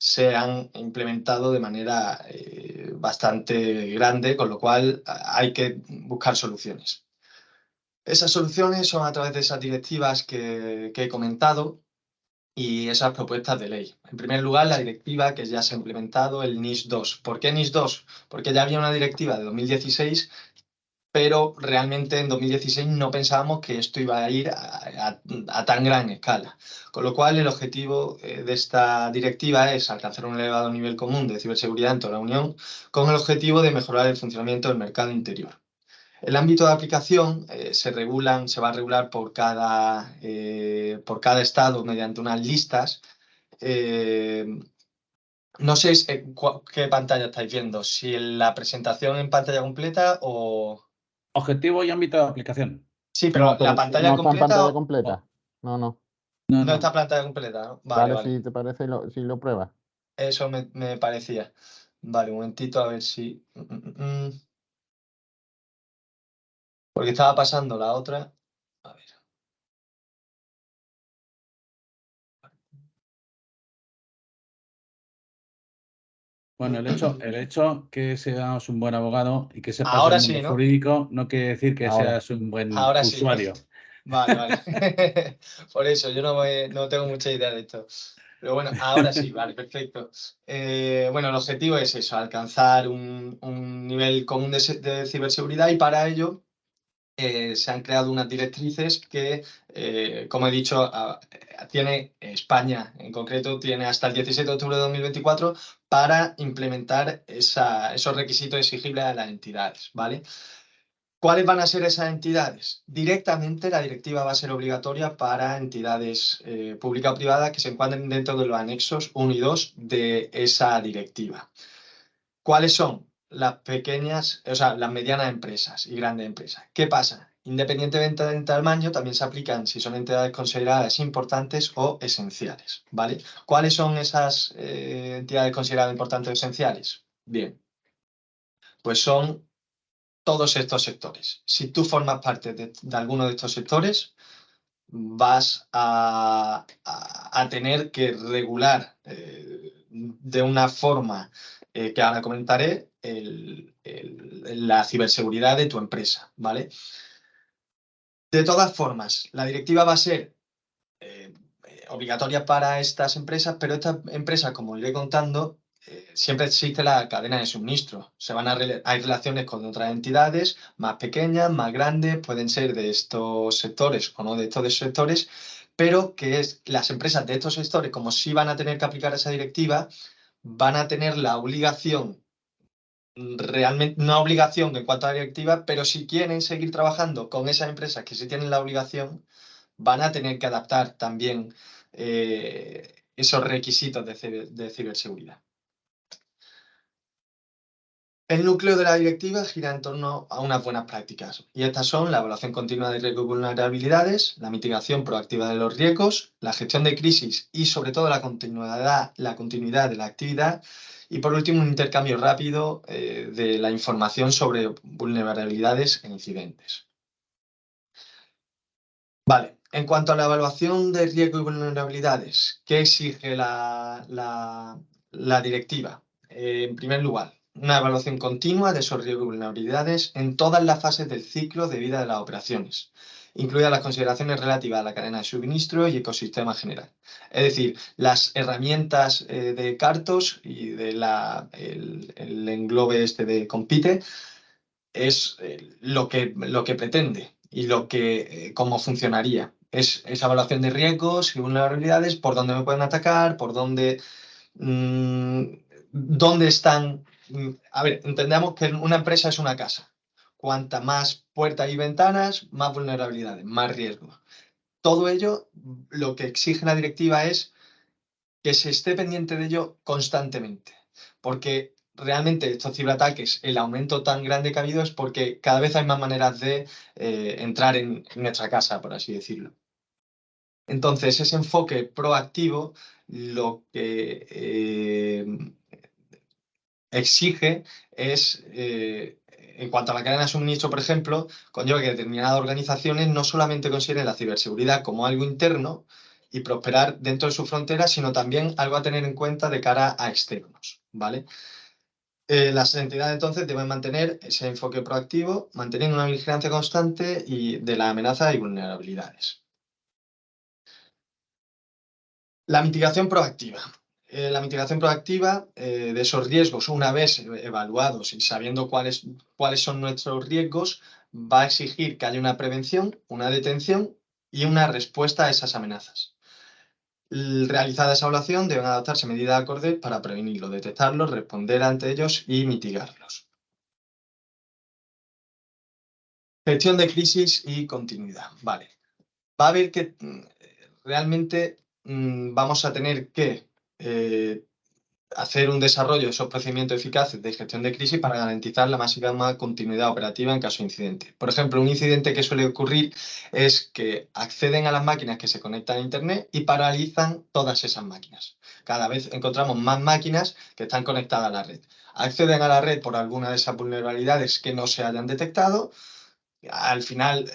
se han implementado de manera bastante grande, con lo cual hay que buscar soluciones. Esas soluciones son a través de esas directivas que he comentado y esas propuestas de ley. En primer lugar, la directiva que ya se ha implementado, el NIS 2. ¿Por qué NIS 2? Porque ya había una directiva de 2016, pero realmente en 2016 no pensábamos que esto iba a ir a tan gran escala. Con lo cual, el objetivo de esta directiva es alcanzar un elevado nivel común de ciberseguridad en toda la Unión, con el objetivo de mejorar el funcionamiento del mercado interior. El ámbito de aplicación se va a regular por cada estado mediante unas listas. No sé qué pantalla estáis viendo, si la presentación en pantalla completa o... Objetivo y ámbito de aplicación. Sí, pero No, la pero pantalla no está en completa pantalla completa. No, no. No, no no. está pantalla completa, ¿no? Vale, Vale. si te parece, si lo pruebas. Eso me parecía. Vale, un momentito, a ver si... Porque estaba pasando la otra. A ver. Bueno, el hecho que seas un buen abogado y que sepas Ahora el mundo sí, ¿no? jurídico no quiere decir que Ahora. seas un buen Ahora sí, ¿no? usuario. Vale. Por eso, yo no tengo mucha idea de esto. Pero bueno, ahora sí, vale, perfecto. Bueno, el objetivo es eso, alcanzar un nivel común de ciberseguridad y para ello se han creado unas directrices que, como he dicho, tiene España en concreto, tiene hasta el 17 de octubre de 2024 para implementar esos requisitos exigibles a las entidades, ¿vale? ¿Cuáles van a ser esas entidades? Directamente la directiva va a ser obligatoria para entidades públicas o privadas que se encuadren dentro de los anexos 1 y 2 de esa directiva. ¿Cuáles son? Las pequeñas, o sea, las medianas empresas y grandes empresas. ¿Qué pasa? Independientemente del tamaño, también se aplican si son entidades consideradas importantes o esenciales, ¿vale? ¿Cuáles son esas entidades consideradas importantes o esenciales? Bien, pues son todos estos sectores. Si tú formas parte de alguno de estos sectores, vas a tener que regular de una forma que ahora comentaré la ciberseguridad de tu empresa, ¿vale? De todas formas, la directiva va a ser obligatoria para estas empresas, pero estas empresas, como iré contando, siempre existe la cadena de suministro. Hay relaciones con otras entidades más pequeñas, más grandes, pueden ser de estos sectores o no de estos sectores, pero las empresas de estos sectores, como sí van a tener que aplicar esa directiva, van a tener la obligación, realmente no obligación en cuanto a la directiva, pero si quieren seguir trabajando con esas empresas que sí tienen la obligación, van a tener que adaptar también esos requisitos de ciberseguridad. El núcleo de la directiva gira en torno a unas buenas prácticas, y estas son la evaluación continua de riesgos y vulnerabilidades, la mitigación proactiva de los riesgos, la gestión de crisis y sobre todo la continuidad de la actividad, y por último un intercambio rápido de la información sobre vulnerabilidades e incidentes. Vale, en cuanto a la evaluación de riesgo y vulnerabilidades, ¿qué exige la directiva? En primer lugar, una evaluación continua de esos riesgos y vulnerabilidades en todas las fases del ciclo de vida de las operaciones, incluidas las consideraciones relativas a la cadena de suministro y ecosistema general. Es decir, las herramientas de Cartos y el englobe este de Compite es lo que pretende y cómo funcionaría. Es esa evaluación de riesgos y vulnerabilidades, por dónde me pueden atacar, por dónde están. A ver, entendamos que una empresa es una casa. Cuanta más puertas y ventanas, más vulnerabilidades, más riesgos. Todo ello, lo que exige la directiva es que se esté pendiente de ello constantemente. Porque realmente estos ciberataques, el aumento tan grande que ha habido es porque cada vez hay más maneras de entrar en nuestra casa, por así decirlo. Entonces, ese enfoque proactivo lo que exige es, en cuanto a la cadena de suministro, por ejemplo, conlleva que determinadas organizaciones no solamente consideren la ciberseguridad como algo interno, y prosperar dentro de sus fronteras, sino también algo a tener en cuenta de cara a externos, ¿vale? Las entidades entonces deben mantener ese enfoque proactivo, manteniendo una vigilancia constante de las amenazas y vulnerabilidades. La mitigación proactiva. La mitigación proactiva de esos riesgos, una vez evaluados y sabiendo cuáles son nuestros riesgos, va a exigir que haya una prevención, una detención y una respuesta a esas amenazas. Realizada esa evaluación, deben adoptarse medidas acordes para prevenirlos, detectarlos, responder ante ellos y mitigarlos. Gestión de crisis y continuidad. Vale. Va a haber que realmente vamos a tener que hacer un desarrollo de esos procedimientos eficaces de gestión de crisis para garantizar la máxima continuidad operativa en caso de incidente. Por ejemplo, un incidente que suele ocurrir es que acceden a las máquinas que se conectan a Internet y paralizan todas esas máquinas. Cada vez encontramos más máquinas que están conectadas a la red. Acceden a la red por alguna de esas vulnerabilidades que no se hayan detectado. Al final,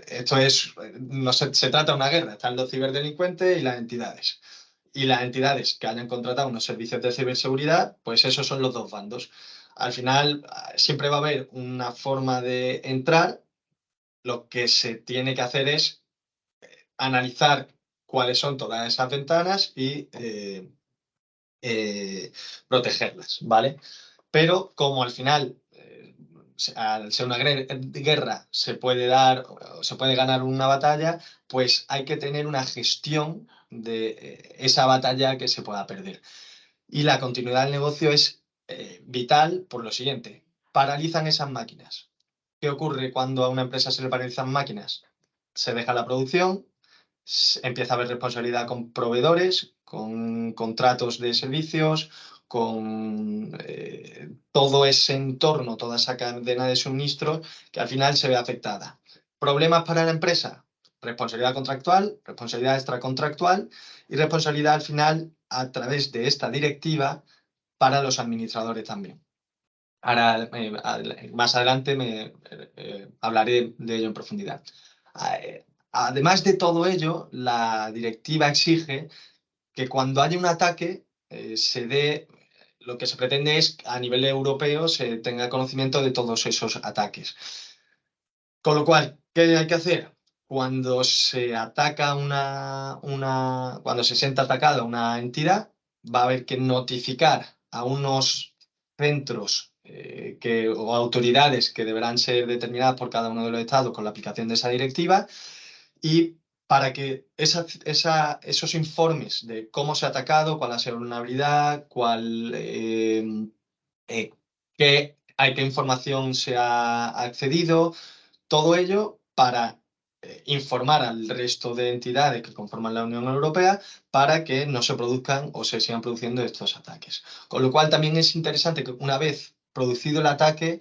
esto es, no se trata de una guerra, están los ciberdelincuentes y las entidades. Y las entidades que hayan contratado unos servicios de ciberseguridad, pues esos son los dos bandos. Al final, siempre va a haber una forma de entrar. Lo que se tiene que hacer es analizar cuáles son todas esas ventanas y protegerlas, ¿vale? Pero como al final, al ser una guerra, se puede ganar una batalla, pues hay que tener una gestión de esa batalla que se pueda perder. Y la continuidad del negocio es vital por lo siguiente: paralizan esas máquinas. ¿Qué ocurre cuando a una empresa se le paralizan máquinas? Se deja la producción, empieza a haber responsabilidad con proveedores, con contratos de servicios, con todo ese entorno, toda esa cadena de suministro que al final se ve afectada. ¿Problemas para la empresa? Responsabilidad contractual, responsabilidad extracontractual y responsabilidad al final a través de esta directiva para los administradores también. Ahora, más adelante hablaré de ello en profundidad. Además de todo ello, la directiva exige que cuando haya un ataque lo que se pretende es a nivel europeo se tenga conocimiento de todos esos ataques. Con lo cual, ¿qué hay que hacer? Cuando se ataca cuando se sienta atacada una entidad, va a haber que notificar a unos centros o autoridades que deberán ser determinadas por cada uno de los estados con la aplicación de esa directiva, y para que esos informes de cómo se ha atacado, cuál ha sido la vulnerabilidad, qué información se ha accedido, todo ello para informar al resto de entidades que conforman la Unión Europea para que no se produzcan o se sigan produciendo estos ataques. Con lo cual también es interesante que una vez producido el ataque,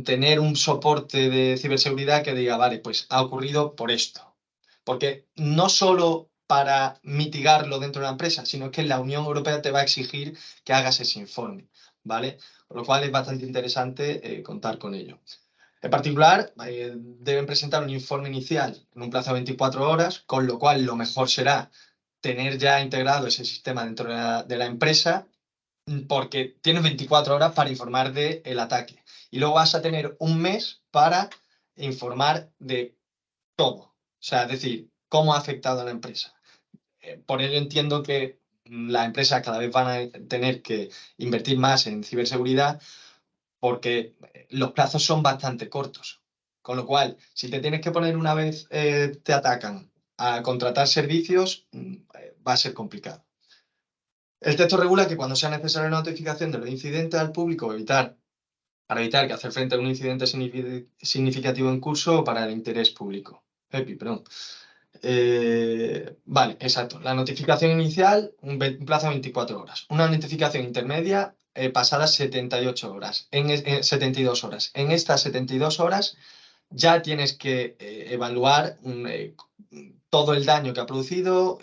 tener un soporte de ciberseguridad que diga, vale, pues ha ocurrido por esto. Porque no solo para mitigarlo dentro de la empresa, sino que la Unión Europea te va a exigir que hagas ese informe, ¿vale? Con lo cual es bastante interesante contar con ello. En particular, deben presentar un informe inicial en un plazo de 24 horas, con lo cual lo mejor será tener ya integrado ese sistema dentro de la empresa, porque tienes 24 horas para informar del ataque. Y luego vas a tener un mes para informar de todo. O sea, es decir, cómo ha afectado a la empresa. Por ello entiendo que las empresas cada vez van a tener que invertir más en ciberseguridad, porque los plazos son bastante cortos. Con lo cual, si te tienes que poner una vez te atacan a contratar servicios, va a ser complicado. El texto regula que cuando sea necesaria la notificación de los incidentes al público, para evitar que hacer frente a un incidente significativo en curso o para el interés público. Perdón. Vale, exacto. La notificación inicial, un plazo de 24 horas. Una notificación intermedia pasadas 78 horas, 72 horas. En estas 72 horas ya tienes que evaluar todo el daño que ha producido,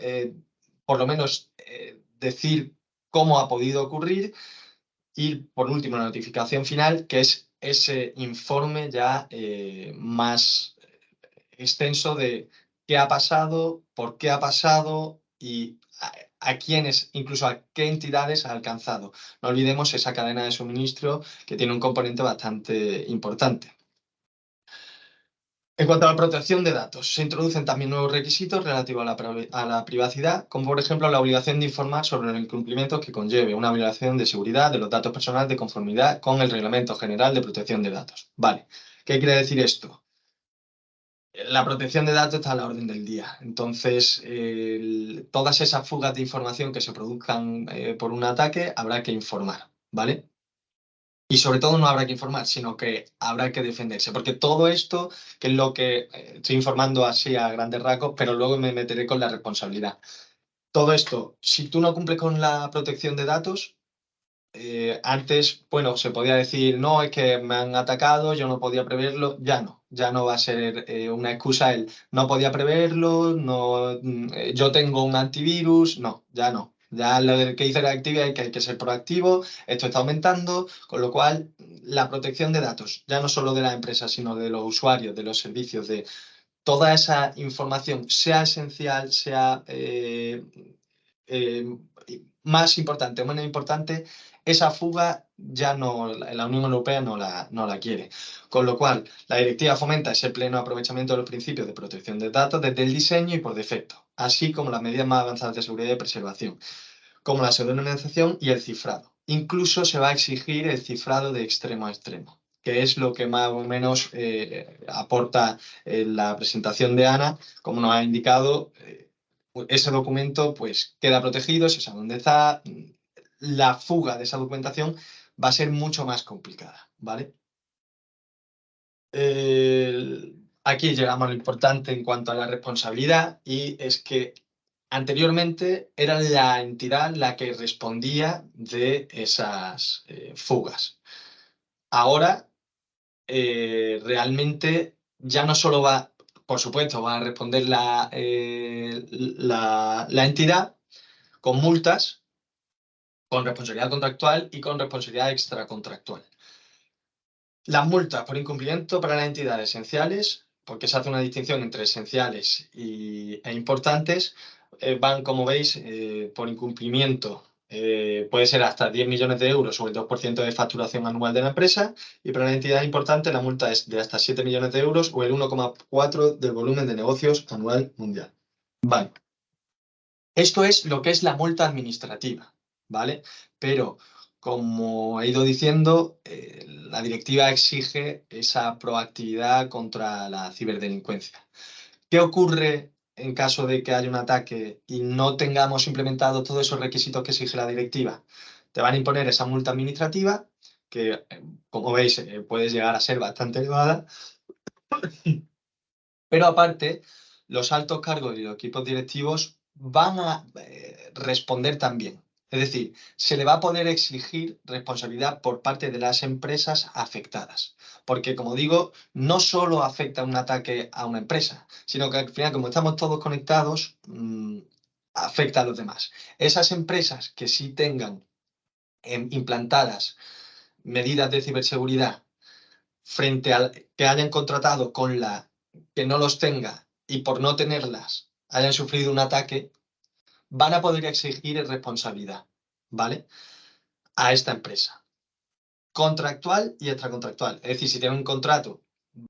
por lo menos decir cómo ha podido ocurrir, y por último la notificación final, que es ese informe ya más extenso de qué ha pasado, por qué ha pasado y a quiénes, incluso a qué entidades ha alcanzado. No olvidemos esa cadena de suministro que tiene un componente bastante importante. En cuanto a la protección de datos, se introducen también nuevos requisitos relativos a la privacidad, como por ejemplo la obligación de informar sobre los incumplimientos que conlleve una violación de seguridad de los datos personales de conformidad con el Reglamento General de Protección de Datos. Vale, ¿qué quiere decir esto? La protección de datos está a la orden del día. Entonces, todas esas fugas de información que se produzcan por un ataque habrá que informar, ¿vale? Y sobre todo no habrá que informar, sino que habrá que defenderse, porque todo esto, que es lo que estoy informando así a grandes rasgos, pero luego me meteré con la responsabilidad. Todo esto, si tú no cumples con la protección de datos, antes, bueno, se podía decir, no, es que me han atacado, yo no podía preverlo, ya no va a ser una excusa el no podía preverlo, no, yo tengo un antivirus, no, ya no. Ya lo que dice la actividad es que hay que ser proactivo, esto está aumentando, con lo cual la protección de datos, ya no solo de la empresa, sino de los usuarios, de los servicios, de toda esa información, sea esencial, sea eh, más importante o menos importante, esa fuga ya no, la Unión Europea no la quiere. Con lo cual, la directiva fomenta ese pleno aprovechamiento de los principios de protección de datos desde el diseño y por defecto, así como las medidas más avanzadas de seguridad y preservación, como la pseudonimización y el cifrado. Incluso se va a exigir el cifrado de extremo a extremo, que es lo que más o menos aporta la presentación de Ana, como nos ha indicado. Ese documento pues queda protegido, se sabe dónde está. La fuga de esa documentación va a ser mucho más complicada, ¿vale? Aquí llegamos a lo importante en cuanto a la responsabilidad, y es que anteriormente era la entidad la que respondía de esas fugas. Ahora realmente ya no solo va, por supuesto, va a responder la entidad con multas, con responsabilidad contractual y con responsabilidad extracontractual. Las multas por incumplimiento para las entidades esenciales, porque se hace una distinción entre esenciales e importantes, van, como veis, por incumplimiento. Puede ser hasta 10 millones de euros o el 2% de facturación anual de la empresa, y para la entidad importante la multa es de hasta 7 millones de euros o el 1,4% del volumen de negocios anual mundial. Vale. Esto es lo que es la multa administrativa, ¿vale? Pero, como he ido diciendo, la directiva exige esa proactividad contra la ciberdelincuencia. ¿Qué ocurre en caso de que haya un ataque y no tengamos implementados todos esos requisitos que exige la directiva? Te van a imponer esa multa administrativa que, como veis, puede llegar a ser bastante elevada. Pero aparte, los altos cargos y los equipos directivos van a responder también. Es decir, se le va a poder exigir responsabilidad por parte de las empresas afectadas. Porque, como digo, no solo afecta un ataque a una empresa, sino que al final, como estamos todos conectados, afecta a los demás. Esas empresas que sí tengan implantadas medidas de ciberseguridad frente al que hayan contratado con la que no los tenga y por no tenerlas hayan sufrido un ataque, van a poder exigir responsabilidad, ¿vale? A esta empresa. Contractual y extracontractual. Es decir, si tienen un contrato,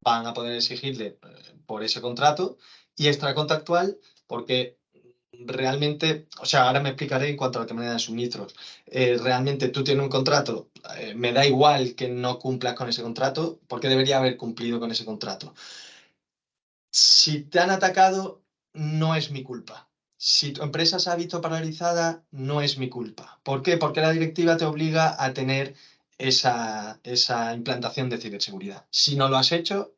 van a poder exigirle por ese contrato, y extracontractual porque realmente, o sea, ahora me explicaré en cuanto a la cadena de suministros. Realmente tú tienes un contrato, me da igual que no cumplas con ese contrato, porque debería haber cumplido con ese contrato. Si te han atacado, no es mi culpa. Si tu empresa se ha visto paralizada, no es mi culpa. ¿Por qué? Porque la directiva te obliga a tener esa implantación de ciberseguridad. Si no lo has hecho,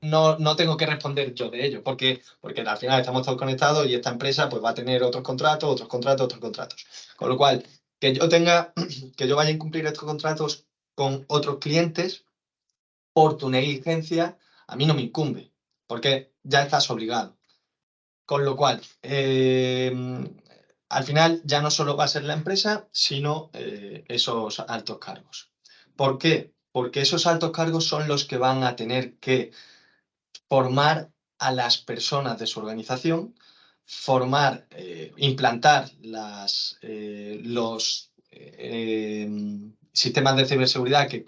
no tengo que responder yo de ello, porque al final estamos todos conectados y esta empresa pues va a tener otros contratos, otros contratos, otros contratos. Con lo cual, que yo vaya a incumplir estos contratos con otros clientes por tu negligencia, a mí no me incumbe, porque ya estás obligado. Con lo cual, al final ya no solo va a ser la empresa, sino esos altos cargos. ¿Por qué? Porque esos altos cargos son los que van a tener que formar a las personas de su organización, formar, implantar los sistemas de ciberseguridad que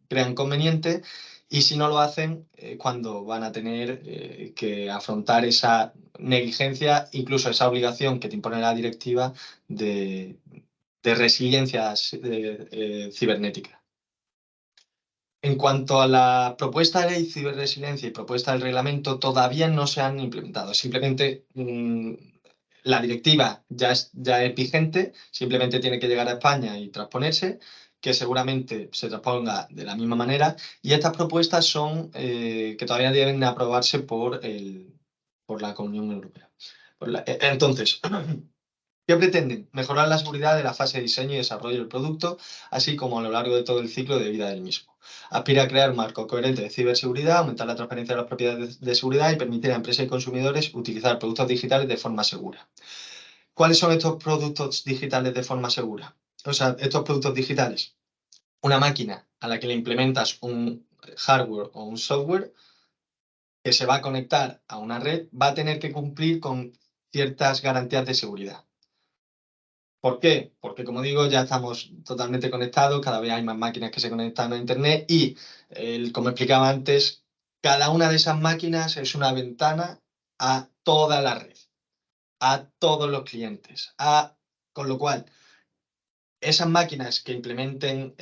crean conveniente, y si no lo hacen, cuando van a tener que afrontar esa negligencia, incluso esa obligación que te impone la directiva de resiliencia cibernética. En cuanto a la propuesta de ley ciberresiliencia y propuesta del reglamento, todavía no se han implementado. Simplemente la directiva ya es vigente, simplemente tiene que llegar a España y transponerse, que seguramente se transponga de la misma manera. Y estas propuestas son que todavía deben aprobarse por la Unión Europea. Entonces, ¿qué pretenden? Mejorar la seguridad de la fase de diseño y desarrollo del producto, así como a lo largo de todo el ciclo de vida del mismo. Aspira a crear un marco coherente de ciberseguridad, aumentar la transparencia de las propiedades de seguridad y permitir a empresas y consumidores utilizar productos digitales de forma segura. ¿Cuáles son estos productos digitales de forma segura? O sea, estos productos digitales. Una máquina a la que le implementas un hardware o un software que se va a conectar a una red va a tener que cumplir con ciertas garantías de seguridad. ¿Por qué? Porque, como digo, ya estamos totalmente conectados, cada vez hay más máquinas que se conectan a Internet y, como explicaba antes, cada una de esas máquinas es una ventana a toda la red, a todos los clientes. Con lo cual, esas máquinas que implementen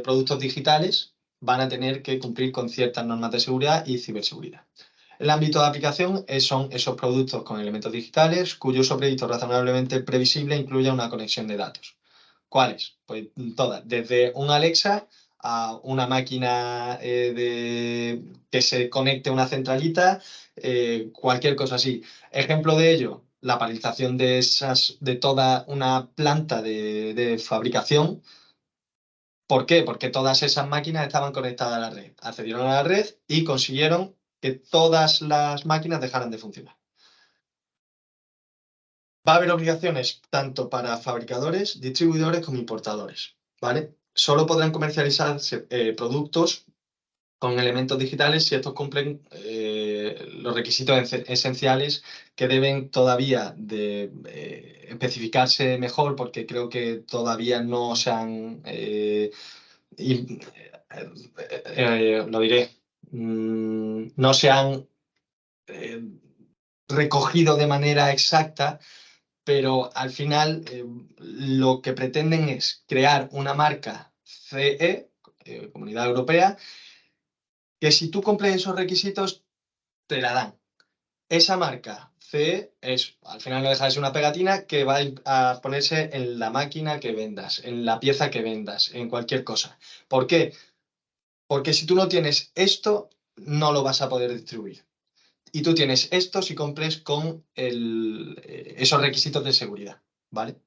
productos digitales van a tener que cumplir con ciertas normas de seguridad y ciberseguridad. El ámbito de aplicación son esos productos con elementos digitales cuyo uso previsto razonablemente previsible incluya una conexión de datos. ¿Cuáles? Pues todas, desde un Alexa a una máquina que se conecte a una centralita, cualquier cosa así. Ejemplo de ello, la paralización de toda una planta de fabricación. ¿Por qué? Porque todas esas máquinas estaban conectadas a la red. Accedieron a la red y consiguieron que todas las máquinas dejaran de funcionar. Va a haber obligaciones tanto para fabricadores, distribuidores como importadores, ¿vale? Solo podrán comercializarse productos con elementos digitales si estos cumplen los requisitos esenciales que deben todavía de especificarse mejor, porque creo que todavía no se han, lo diré, no se han recogido de manera exacta, pero al final lo que pretenden es crear una marca CE, Comunidad Europea, que si tú cumples esos requisitos, te la dan. Esa marca CE al final no deja de ser una pegatina que va a ponerse en la máquina que vendas, en la pieza que vendas, en cualquier cosa. ¿Por qué? Porque si tú no tienes esto, no lo vas a poder distribuir. Y tú tienes esto si cumples con esos requisitos de seguridad, ¿vale?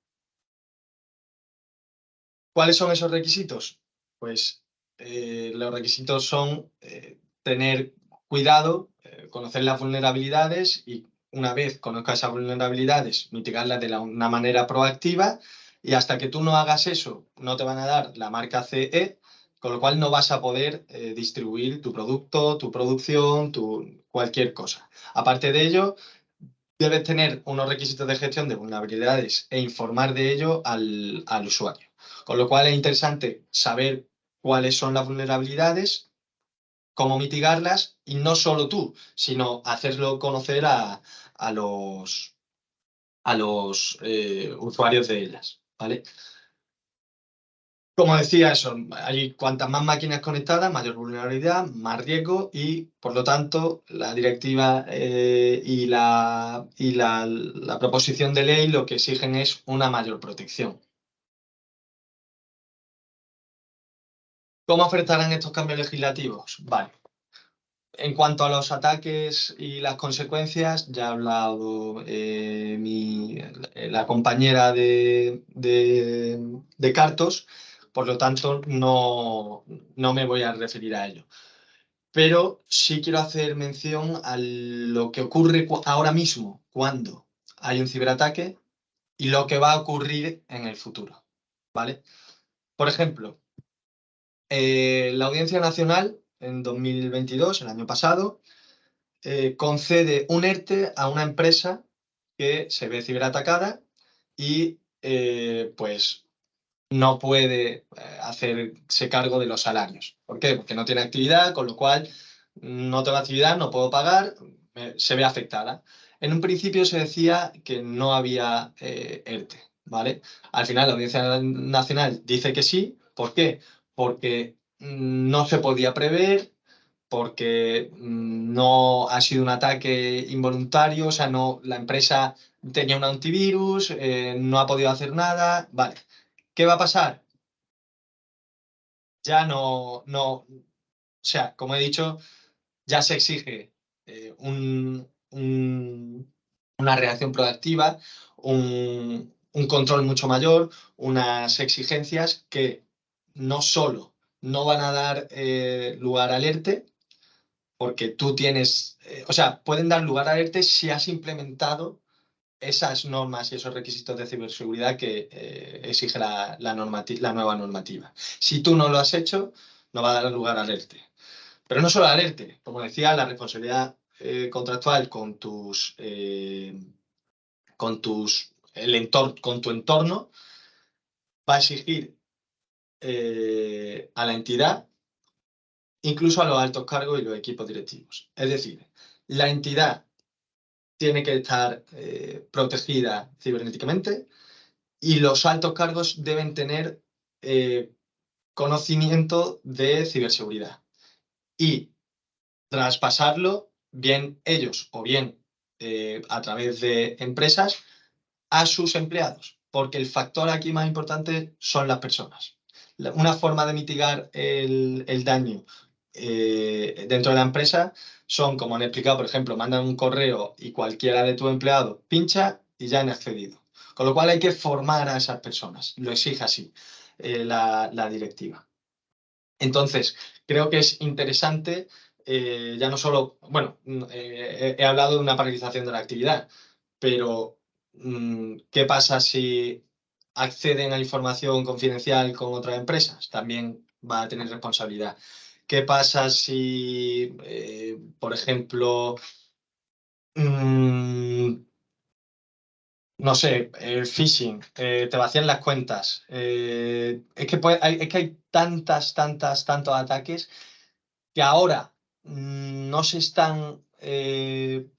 ¿Cuáles son esos requisitos? Pues los requisitos son tener cuidado, conocer las vulnerabilidades y una vez conozcas esas vulnerabilidades, mitigarlas de una manera proactiva, y hasta que tú no hagas eso, no te van a dar la marca CE, con lo cual no vas a poder distribuir tu producto, tu producción, cualquier cosa. Aparte de ello, debes tener unos requisitos de gestión de vulnerabilidades e informar de ello al usuario. Con lo cual es interesante saber cuáles son las vulnerabilidades, cómo mitigarlas, y no solo tú, sino hacerlo conocer a los usuarios de ellas, ¿vale? Como decía, hay cuantas más máquinas conectadas, mayor vulnerabilidad, más riesgo, y por lo tanto la directiva y la proposición de ley lo que exigen es una mayor protección. ¿Cómo afectarán estos cambios legislativos? Vale. En cuanto a los ataques y las consecuencias, ya ha hablado la compañera de Cartos, por lo tanto no me voy a referir a ello. Pero sí quiero hacer mención a lo que ocurre ahora mismo cuando hay un ciberataque y lo que va a ocurrir en el futuro, ¿vale? Por ejemplo, la Audiencia Nacional en 2022, el año pasado, concede un ERTE a una empresa que se ve ciberatacada y pues no puede hacerse cargo de los salarios. ¿Por qué? Porque no tiene actividad, con lo cual no tengo actividad, no puedo pagar, se ve afectada. En un principio se decía que no había ERTE, ¿vale? Al final la Audiencia Nacional dice que sí. ¿Por qué? Porque no se podía prever, porque no ha sido un ataque involuntario, o sea, no, la empresa tenía un antivirus, no ha podido hacer nada, vale. ¿Qué va a pasar? Ya no, o sea, como he dicho, ya se exige una reacción proactiva, un control mucho mayor, unas exigencias que no solo no van a dar lugar al ERTE, porque tú tienes, o sea, pueden dar lugar al ERTE si has implementado esas normas y esos requisitos de ciberseguridad que exige la nueva normativa. Si tú no lo has hecho, no va a dar lugar al ERTE. Pero no solo al ERTE, como decía, la responsabilidad contractual con tu entorno va a exigir a la entidad, incluso a los altos cargos y los equipos directivos. Es decir, la entidad tiene que estar protegida cibernéticamente y los altos cargos deben tener conocimiento de ciberseguridad. Y traspasarlo, bien ellos o bien a través de empresas, a sus empleados, porque el factor aquí más importante son las personas. Una forma de mitigar el daño dentro de la empresa son, como han explicado, por ejemplo, mandan un correo y cualquiera de tus empleados pincha y ya han accedido. Con lo cual hay que formar a esas personas, lo exige así la directiva. Entonces, creo que es interesante, ya no solo, bueno, he hablado de una paralización de la actividad, pero ¿qué pasa si acceden a información confidencial con otras empresas? También va a tener responsabilidad. ¿Qué pasa si, por ejemplo, no sé, el phishing, te vacían las cuentas? Es que hay tantos ataques que ahora no se están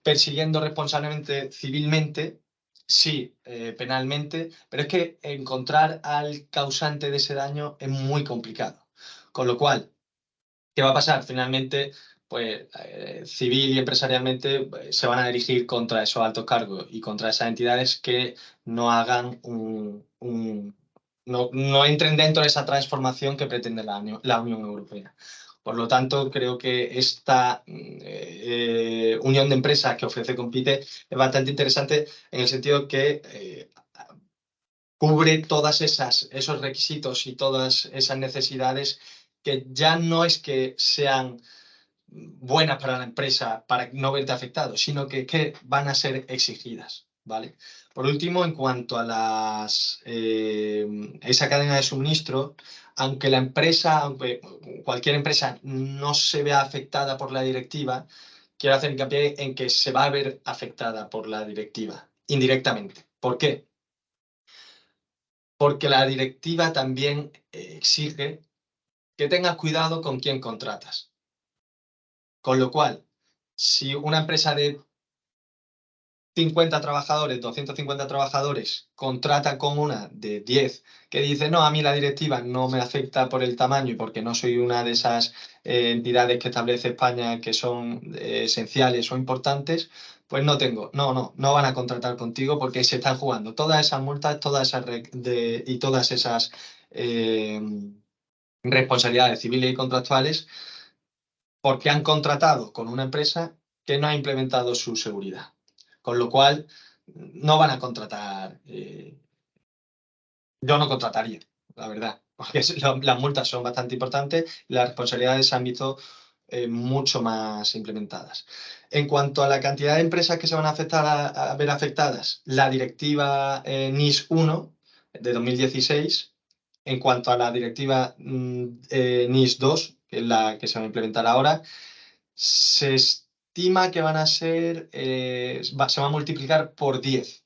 persiguiendo responsablemente civilmente, sí, penalmente, pero es que encontrar al causante de ese daño es muy complicado. Con lo cual, ¿qué va a pasar? Finalmente, pues civil y empresarialmente se van a dirigir contra esos altos cargos y contra esas entidades que no hagan no entren dentro de esa transformación que pretende la Unión Europea. Por lo tanto, creo que esta unión de empresas que ofrece Compite es bastante interesante en el sentido que cubre todas esos requisitos y todas esas necesidades que ya no es que sean buenas para la empresa para no verte afectado, sino que van a ser exigidas, ¿vale? Por último, en cuanto a esa cadena de suministro, aunque cualquier empresa no se vea afectada por la directiva, quiero hacer hincapié en que se va a ver afectada por la directiva, indirectamente. ¿Por qué? Porque la directiva también exige que tengas cuidado con quién contratas. Con lo cual, si una empresa de 50 trabajadores, 250 trabajadores, contrata con una de 10 que dice, no, a mí la directiva no me afecta por el tamaño y porque no soy una de esas entidades que establece España que son esenciales o importantes, pues no van a contratar contigo porque se están jugando todas esas multas, y todas esas responsabilidades civiles y contractuales porque han contratado con una empresa que no ha implementado su seguridad. Con lo cual, no van a contratar. Yo no contrataría, la verdad, porque las multas son bastante importantes y las responsabilidades se han visto mucho más implementadas. En cuanto a la cantidad de empresas que se van a ver afectadas, la directiva NIS 1 de 2016, en cuanto a la directiva NIS 2, que es la que se va a implementar ahora, se estima que van a ser, se va a multiplicar por 10.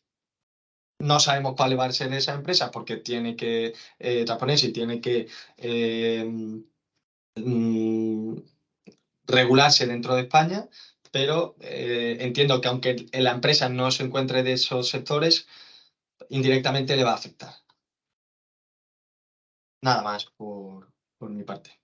No sabemos cuál va a ser esa empresa porque tiene que transponerse y tiene que regularse dentro de España, pero entiendo que aunque la empresa no se encuentre de esos sectores, indirectamente le va a afectar. Nada más por mi parte.